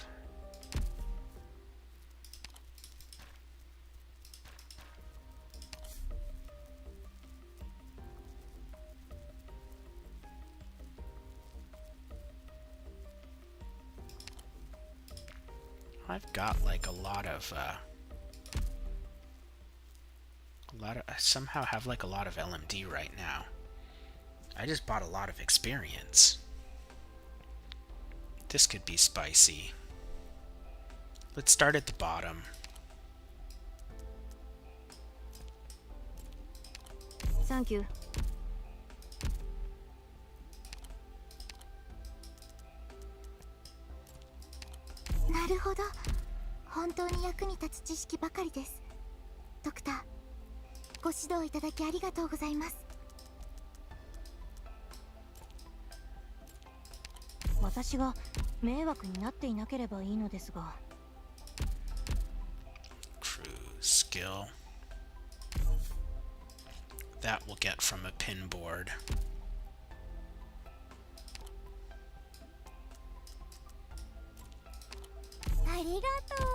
Speaker 2: I've got like a lot of I somehow have like a lot of LMD right now. I just bought a lot of experience. This could be spicy. Let's start at the bottom.
Speaker 4: Thank you.
Speaker 3: なるほど。本当に役に立つ知識ばかりです。ドクター、ご指導いただきありがとうございます。
Speaker 4: 私が迷惑になっていなければいいのですが。
Speaker 2: Cruise skill. That we'll get from a pin board.
Speaker 3: ありがとう。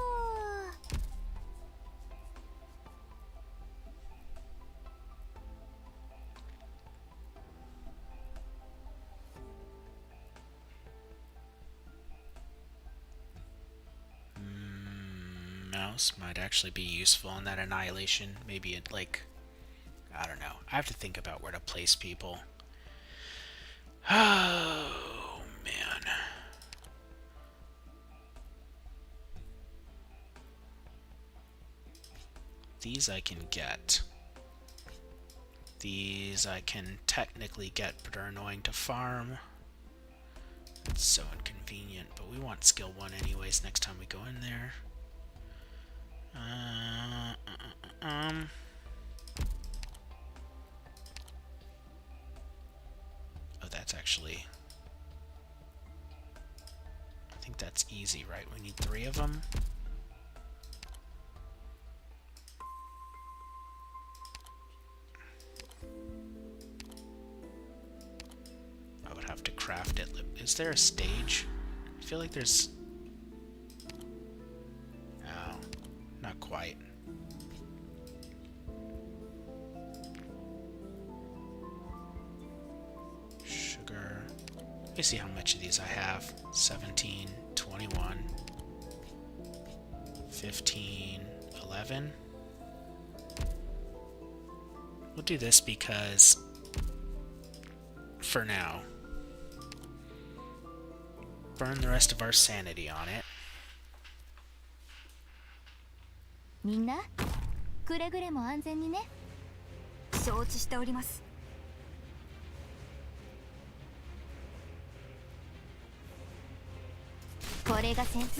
Speaker 2: Mouse might actually be useful in that annihilation. Maybe it like, I don't know. I have to think about where to place people. Oh man. These I can get. These I can technically get, but are annoying to farm. It's so inconvenient, but we want skill 1 anyways next time we go in there. Oh, that's actually... I think that's easy, right? We need 3 of them. I would have to craft it. Is there a stage? I feel like there's... Oh, not quite. Sugar. Let me see how much of these I have. 17, 21, 15, 11. We'll do this because, for now, burn the rest of our sanity on it.
Speaker 4: みんなくれぐれも安全にね。承知しております。これが貫く。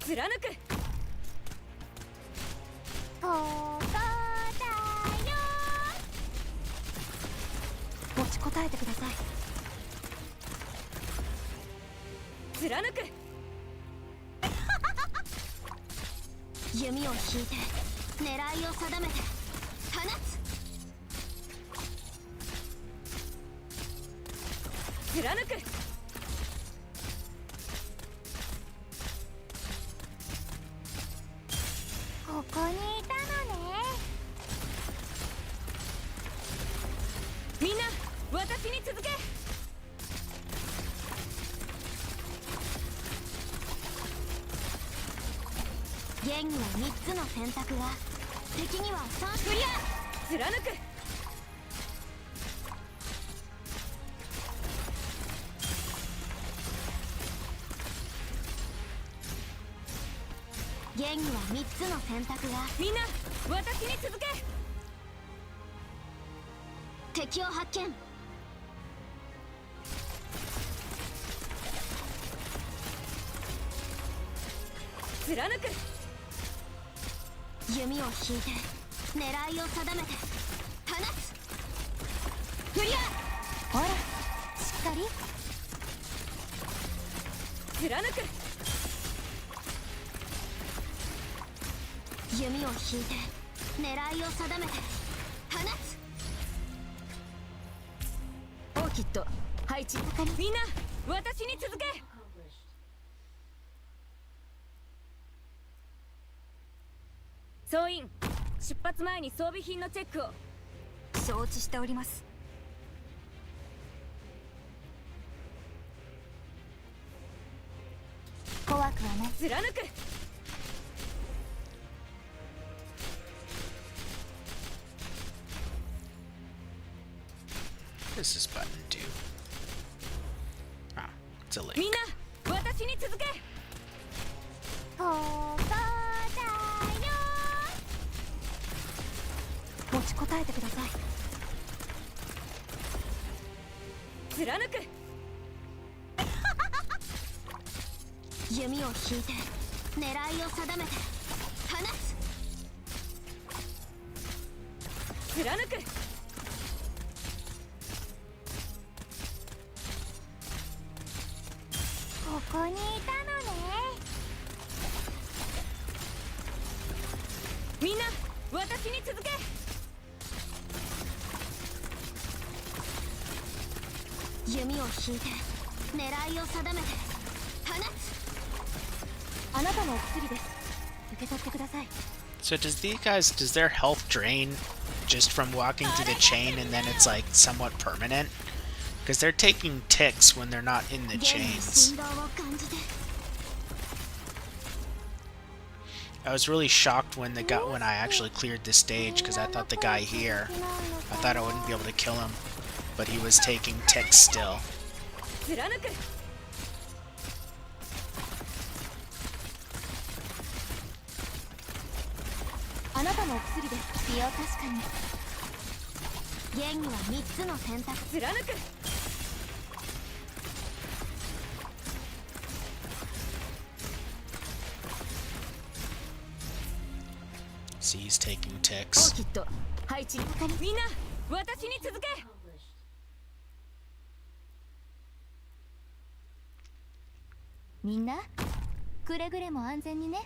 Speaker 4: 貫く。ここだよ。持ちこたえてください。貫く。
Speaker 3: 弓を引いて狙いを定めて放つ。
Speaker 4: 貫く。ここにいたのね。みんな私に続け。
Speaker 3: 弦には3つの選択が、敵には3。
Speaker 4: クリア。貫く。
Speaker 3: 弦には3つの選択が。
Speaker 4: みんな私に続け。
Speaker 3: 敵を発見。
Speaker 4: 貫く。
Speaker 3: 弓を引いて狙いを定めて放つ。
Speaker 4: クリア。ほらしっかり。貫く。
Speaker 3: 弓を引いて狙いを定めて放つ。
Speaker 4: オーキッド配置。みんな私に続け。総員出発前に装備品のチェックを。承知しております。怖くはない。貫く。
Speaker 2: What does this button do? Ah, it's a link.
Speaker 4: みんな私に続け。ここだよ。持ちこたえてください。貫く。
Speaker 3: 弓を引いて狙いを定めて放つ。
Speaker 4: 貫く。ここにいたのね。みんな私に続け。
Speaker 3: 弓を引いて狙いを定めて放つ。
Speaker 4: あなたのお薬です。受け取ってください。
Speaker 2: So does their health drain just from walking through the chain and then it's like somewhat permanent? Because they're taking ticks when they're not in the
Speaker 3: 弦の
Speaker 2: chains.
Speaker 3: 振動を感じて。
Speaker 2: I was really shocked when I actually cleared the stage because I thought the guy here, I thought I wouldn't be able to kill him, but he was taking ticks still.
Speaker 4: 貫く。あなたのお薬です。
Speaker 3: 使用確かに。現には3つの選択。
Speaker 4: 貫く。
Speaker 2: See, he's taking
Speaker 4: オ
Speaker 2: ticks.
Speaker 4: ーキッド配置。みんな私に続け。
Speaker 3: みんなくれぐれも安全にね。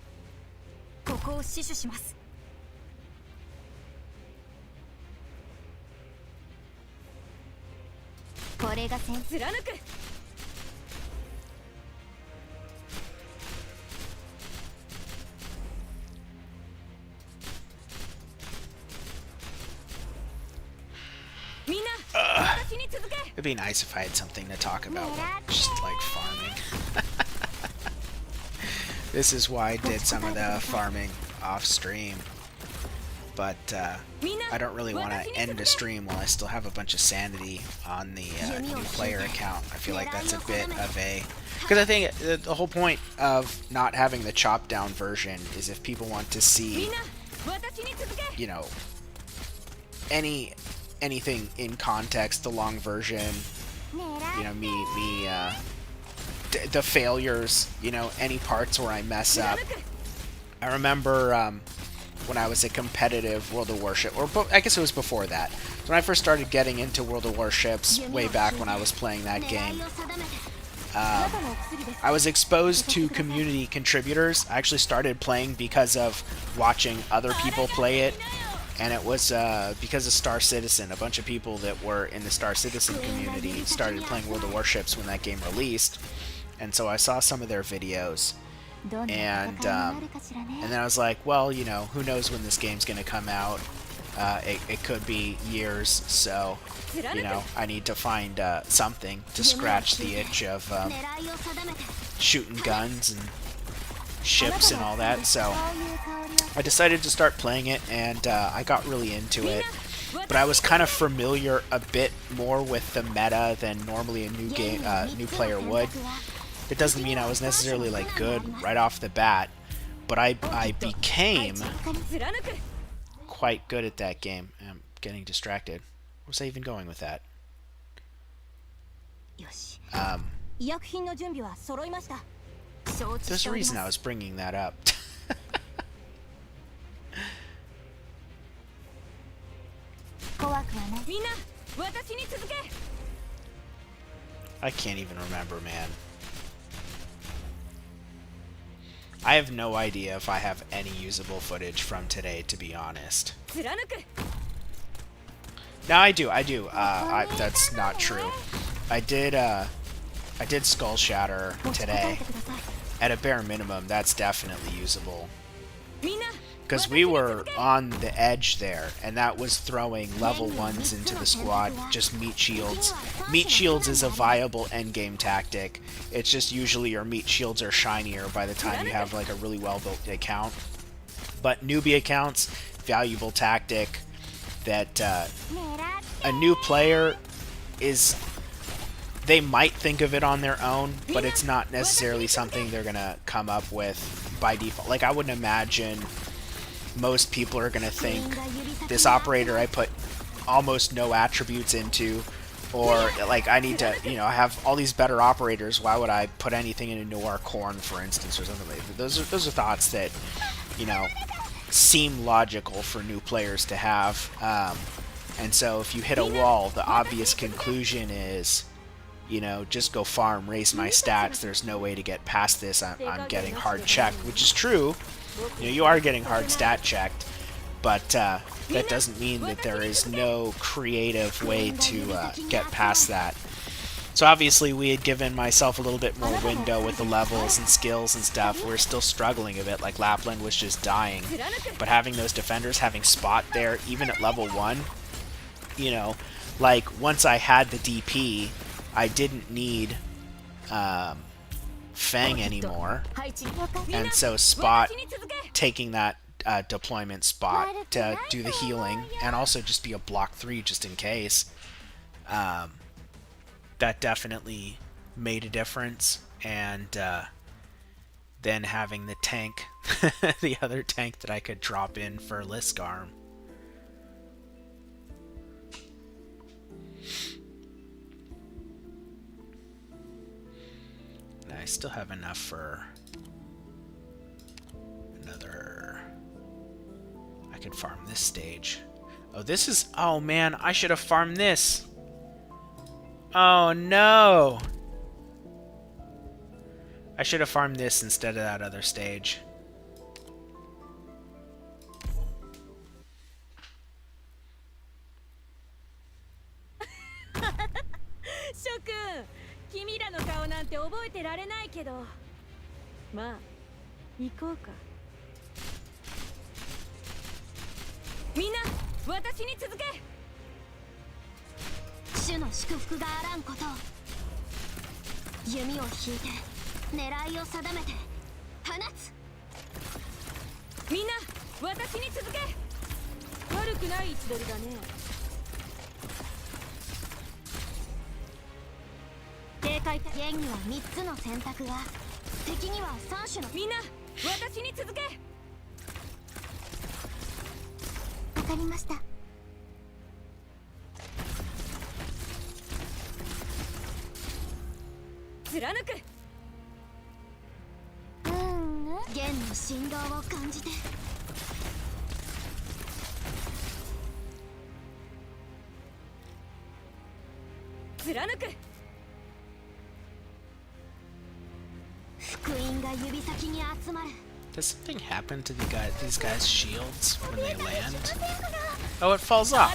Speaker 4: ここを死守します。
Speaker 3: これが先
Speaker 4: 貫く。みんな私に続け。
Speaker 2: It'd be nice if I had something to talk about, just like farming. This is why I did some of the farming off stream. But I don't really want to end a stream while I still have a bunch of sanity on the new player account. I feel like that's a bit of a... Because I think the whole point of not having the chopped down version is if people want to see, you know, anything in context, the long version, you know, the failures, you know, any parts where I mess up. I remember when I was a competitive World of Warship, or I guess it was before that. When I first started getting into World of Warships, way back when I was playing that game, I was exposed to community contributors. I actually started playing because of watching other people play it, and it was because of Star Citizen. A bunch of people that were in the Star Citizen community started playing World of Warships when that game released, and so I saw some of their videos. And then I was like, well, you know, who knows when this game's going to come out. It could be years, so, you know, I need to find something to scratch the itch of shooting guns and ships and all that. So I decided to start playing it, and I got really into it. But I was kind of familiar a bit more with the meta than normally a new player would. It doesn't mean I was necessarily like good right off the bat, but I became quite good at that game. I'm getting distracted. Where was I even going with that? There's a reason I was bringing that up. I can't even remember, man. I have no idea if I have any usable footage from today, to be honest. No, I do. That's not true. I did Skull Shatter today. At a bare minimum, that's definitely usable. Because we were on the edge there, and that was throwing level 1s into the squad, just meat shields. Meat shields is a viable endgame tactic. It's just usually your meat shields are shinier by the time you have like a really well-built account. But newbie accounts, valuable tactic that a new player is... They might think of it on their own, but it's not necessarily something they're gonna come up with by default. Like, I wouldn't imagine most people are gonna think this operator I put almost no attributes into, or like I need to, you know, I have all these better operators. Why would I put anything into Noir Corn, for instance, or something like that? Those are thoughts that, you know, seem logical for new players to have. And so if you hit a wall, the obvious conclusion is, you know, just go farm, raise my stats. There's no way to get past this. I'm getting hard checked, which is true. You know, you are getting hard stat checked, but that doesn't mean that there is no creative way to get past that. So obviously we had given myself a little bit more window with the levels and skills and stuff. We're still struggling a bit, like Lapland was just dying. But having those defenders, having Spot there, even at level 1, you know, like once I had the DP, I didn't need Fang anymore, and so Spot taking that deployment spot to do the healing and also just be a block 3 just in case, that definitely made a difference, and then having the tank, the other tank that I could drop in for Liskarm. And I still have enough for another. I could farm this stage. Oh, this is... Oh, man, I should have farmed this. Oh, no. I should have farmed this instead of that other stage.
Speaker 1: Shokun, 君らの顔なんて覚えてられないけど、まあ行こうか。みんな、私に続け。
Speaker 3: 主の祝福があらんことを。弓を引いて狙いを定めて放つ。
Speaker 1: みんな、私に続け。悪くない位置取りだね。
Speaker 3: 警戒現には3つの選択が、敵には3種の。
Speaker 1: みんな、私に続け。
Speaker 3: わかりました。
Speaker 1: 貫く。
Speaker 3: 弦の振動を感じて。
Speaker 1: 貫く。
Speaker 3: 福音が指先に集まる。
Speaker 2: Does something happen to these guys' shields when they land? Oh, it falls off.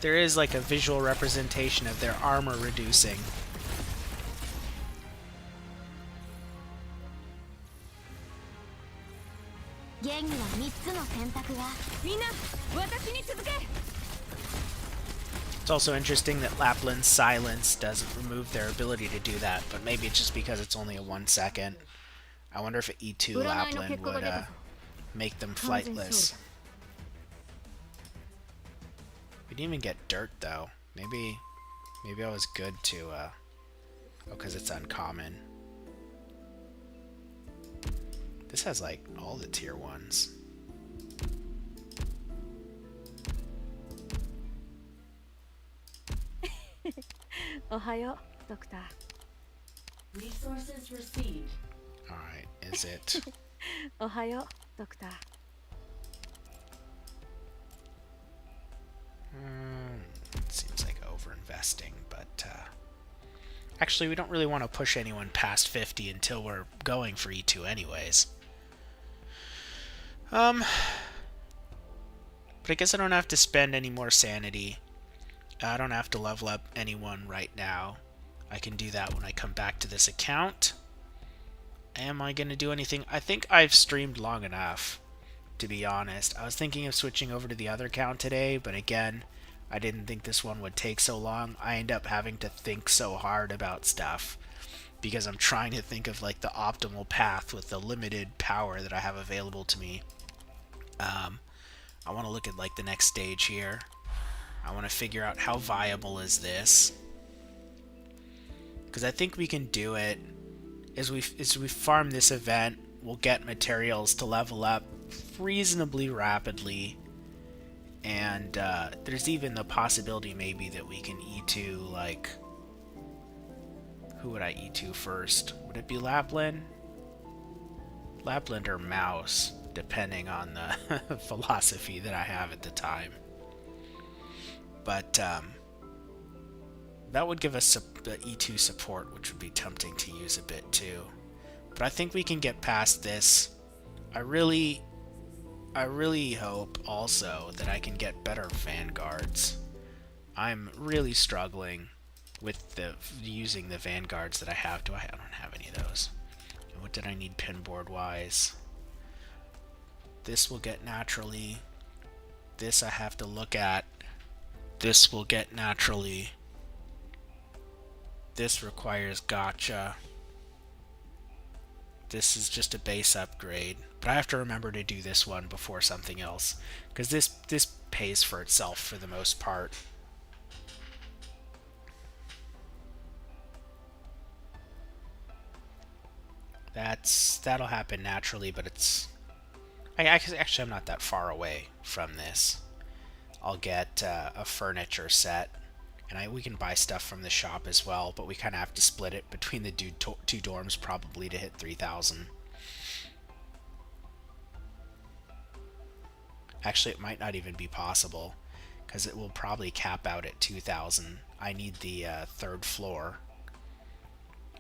Speaker 2: There is like a visual representation of their armor reducing.
Speaker 3: 弦には3つの選択が。
Speaker 1: みんな、私に続け。
Speaker 2: It's also interesting that Lapland's silence doesn't remove their ability to do that, but maybe it's just because it's only a 1 second. I wonder if E2 Lapland would make them flightless. We didn't even get dirt though. Maybe I was good to oh, because it's uncommon. This has like all the tier 1s.
Speaker 1: Ohayo, Doctor.
Speaker 6: Resources received.
Speaker 2: Alright, is it?
Speaker 1: Ohayo, Doctor.
Speaker 2: Seems like over-investing, but actually we don't really want to push anyone past 50 until we're going for E2 anyways. But I guess I don't have to spend any more sanity. I don't have to level up anyone right now. I can do that when I come back to this account. Am I going to do anything? I think I've streamed long enough, to be honest. I was thinking of switching over to the other account today, but again, I didn't think this one would take so long. I end up having to think so hard about stuff because I'm trying to think of like the optimal path with the limited power that I have available to me. I want to look at like the next stage here. I want to figure out how viable is this, because I think we can do it. As we farm this event, we'll get materials to level up reasonably rapidly, and there's even the possibility maybe that we can E2 like... Who would I E2 first? Would it be Lapland? Lapland or Mouse, depending on the philosophy that I have at the time. But that would give us the E2 support, which would be tempting to use a bit too. But I think we can get past this. I really hope also that I can get better vanguards. I'm really struggling with using the vanguards that I have. I don't have any of those. And what did I need pinboard wise? This will get naturally. This I have to look at. This will get naturally. This requires gotcha. This is just a base upgrade. But I have to remember to do this one before something else, because this pays for itself for the most part. That'll happen naturally, but it's... actually, I'm not that far away from this. I'll get a furniture set, and we can buy stuff from the shop as well, but we kind of have to split it between the two dorms probably to hit 3,000. Actually, it might not even be possible, because it will probably cap out at 2,000. I need the third floor.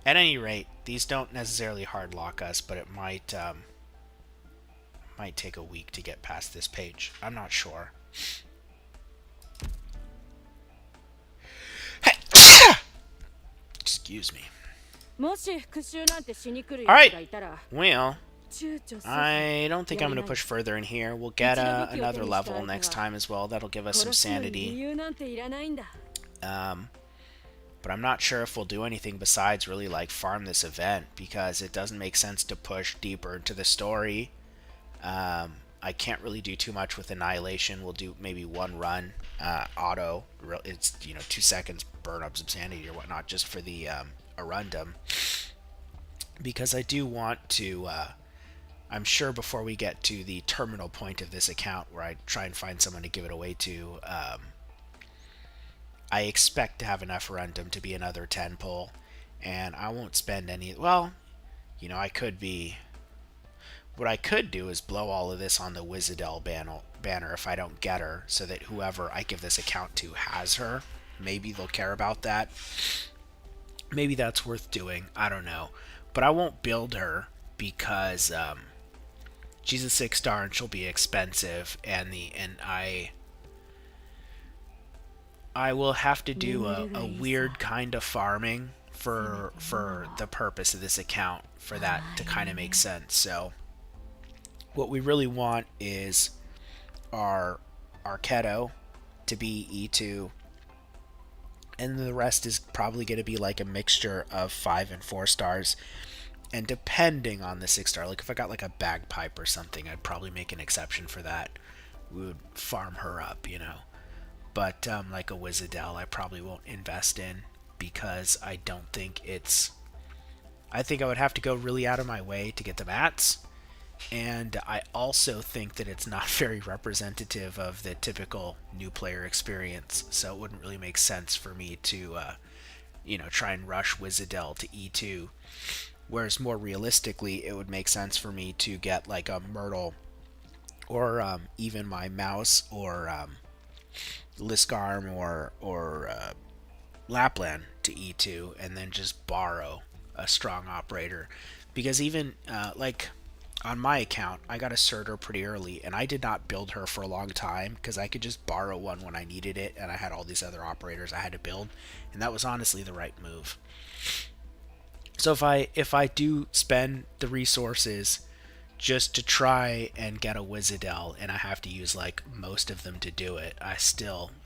Speaker 2: At any rate, these don't necessarily hard lock us, but it might take a week to get past this page. I'm not sure. Excuse me.
Speaker 1: もし復讐なんてしに来る
Speaker 2: All
Speaker 1: 奴
Speaker 2: right.
Speaker 1: がいたら
Speaker 2: Well,
Speaker 1: 躊躇せず
Speaker 2: I don't think I'm going to push further in here. We'll get another level next time as well. That'll give us some
Speaker 1: 殺すのに理
Speaker 2: sanity.
Speaker 1: 由なんていらないんだ
Speaker 2: But I'm not sure if we'll do anything besides really like farm this event, because it doesn't make sense to push deeper into the story. I can't really do too much with Annihilation. We'll do maybe one run, auto. It's 2 seconds, burn up some sanity or whatnot, just for the Arundum. Because I do want to, I'm sure before we get to the terminal point of this account, where I try and find someone to give it away to, I expect to have enough Arundum to be another 10 pull, and I won't spend any. Well, I could be. What I could do is blow all of this on the Wizardel banner if I don't get her, so that whoever I give this account to has her. Maybe they'll care about that. Maybe that's worth doing. I don't know. But I won't build her because she's a 6-star and she'll be expensive, and I will have to do a weird kind of farming for the purpose of this account for that to kind of make sense. So what we really want is our Arketo to be E2, and the rest is probably going to be like a mixture of 5 and 4 stars. And depending on the 6-star, like if I got like a bagpipe or something, I'd probably make an exception for that. We would farm her up, But like a Wizardel, I probably won't invest in, because I don't think it's... I think I would have to go really out of my way to get the mats, and I also think that it's not very representative of the typical new player experience, so it wouldn't really make sense for me to, try and rush Wizardel to E2, whereas more realistically, it would make sense for me to get like a Myrtle, or even my Mouse, or Liskarm, or Lapland to E2, and then just borrow a strong operator. Because even like on my account, I got a Surtur pretty early, and I did not build her for a long time because I could just borrow one when I needed it, and I had all these other operators I had to build, and that was honestly the right move. So if I do spend the resources just to try and get a Wizardel, and I have to use like most of them to do it,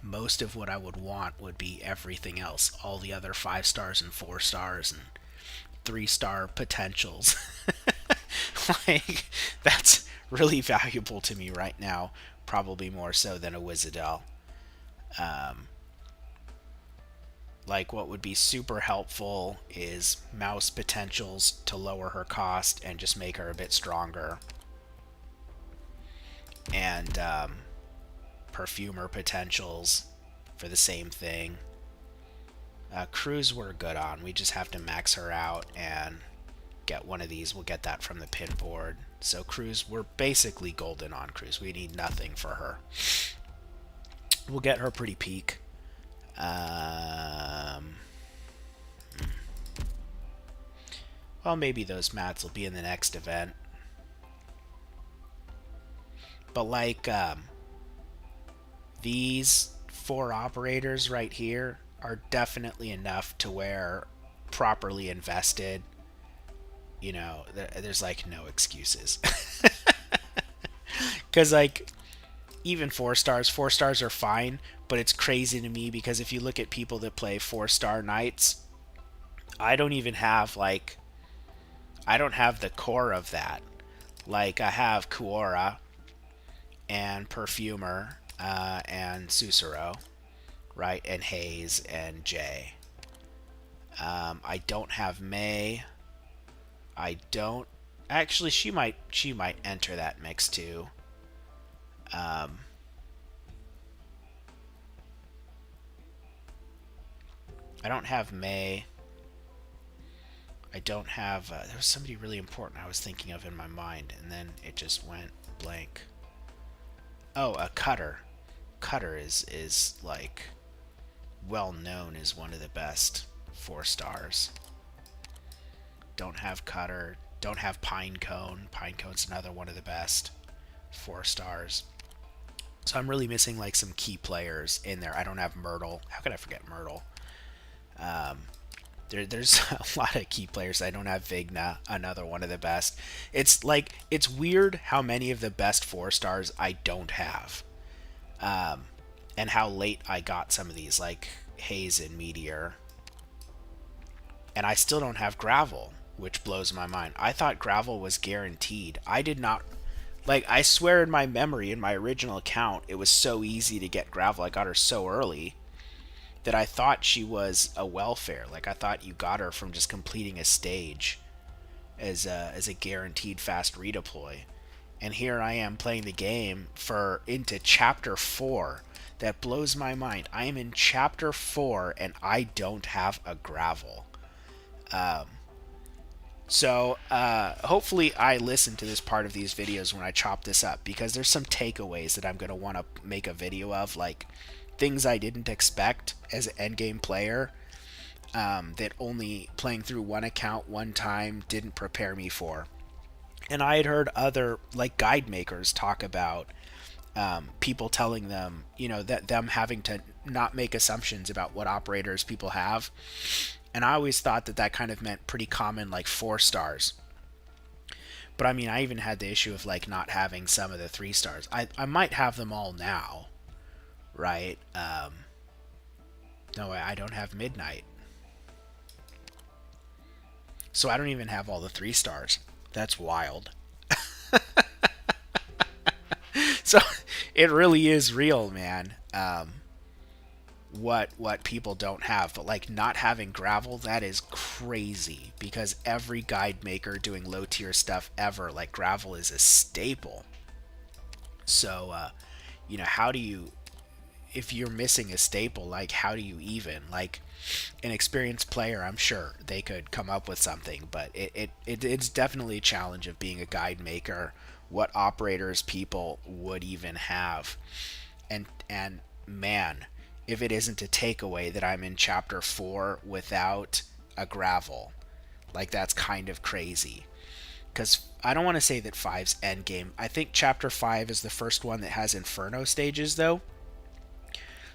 Speaker 2: most of what I would want would be everything else, all the other 5 stars and 4 stars and 3-star potentials. Like, that's really valuable to me right now, probably more so than a Wizardel. Like, what would be super helpful is Mouse potentials to lower her cost and just make her a bit stronger. And Perfumer potentials for the same thing. Cruise we're good on. We just have to max her out and get one of these. We'll get that from the pin board. So Cruise, we're basically golden on Cruise. We need nothing for her. We'll get her pretty peak. Well, maybe those mats will be in the next event. But like these 4 operators right here are definitely enough to where, properly invested, there's like no excuses. Because like even 4 stars are fine, but it's crazy to me because if you look at people that play 4-star knights, I don't have the core of that. Like, I have Kuora and Perfumer and Susuro, right, and Haze and Jay. I don't have May. I don't. Actually, she might enter that mix too. I don't have May. I don't have. There was somebody really important I was thinking of in my mind, and then it just went blank. Oh, a Cutter. Cutter is like well known as one of the best 4 stars. Don't have Cutter. Don't have Pinecone. Pinecone's another one of the best 4 stars. So I'm really missing like some key players in there. I don't have Myrtle. How could I forget Myrtle? There's a lot of key players. I don't have Vigna, another one of the best. It's like, it's weird how many of the best 4 stars I don't have. And how late I got some of these, like Haze and Meteor. And I still don't have Gravel, which blows my mind. I thought Gravel was guaranteed. I did not, like, I swear in my memory, in my original account, it was so easy to get Gravel. I got her so early that I thought she was a welfare. Like, I thought you got her from just completing a stage as a guaranteed fast redeploy. And here I am playing the game into chapter 4. That blows my mind. I am in chapter 4 and I don't have a Gravel. So hopefully I listen to this part of these videos when I chop this up, because there's some takeaways that I'm going to want to make a video of, like things I didn't expect as an endgame player, that only playing through one account one time didn't prepare me for. And I had heard other, like, guide makers talk about people telling them, you know, that them having to not make assumptions about what operators people have. And I always thought that that kind of meant pretty common, like 4 stars. But I mean, I even had the issue of like not having some of the 3 stars. I might have them all now, right? No, I don't have Midnight. So I don't even have all the 3 stars. That's wild. So it really is real, man. What people don't have, but like not having Gravel, that is crazy, because every guide maker doing low tier stuff ever, like Gravel is a staple. So you know, how do you, if you're missing a staple, like how do you even, like an experienced player, I'm sure they could come up with something, but it's definitely a challenge of being a guide maker, what operators people would even have. And man, if it isn't a takeaway that I'm in chapter 4 without a Gravel, like that's kind of crazy. Because I don't want to say that 5's endgame. I think chapter 5 is the first one that has Inferno stages though.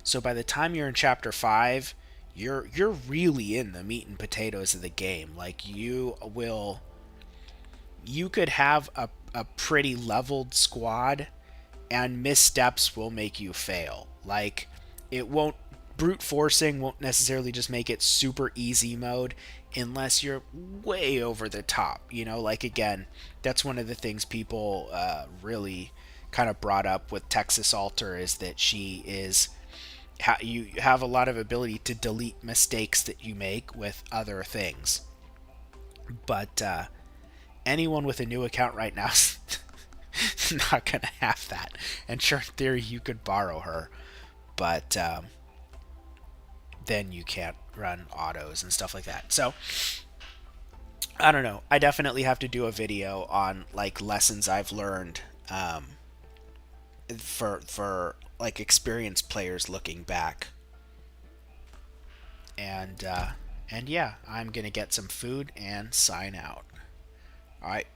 Speaker 2: So by the time you're in chapter 5, you're really in the meat and potatoes of the game. Like you could have a pretty leveled squad, and missteps will make you fail. Like, it won't, brute forcing won't necessarily just make it super easy mode unless you're way over the top, you know. Like, again, that's one of the things people really kind of brought up with Texas Alter, is that she is, you have a lot of ability to delete mistakes that you make with other things. But anyone with a new account right now is not gonna have that. And sure, in theory you could borrow her, but then you can't run autos and stuff like that. So I don't know, I definitely have to do a video on like lessons I've learned for like experienced players looking back. And yeah, I'm gonna get some food and sign out. Alright,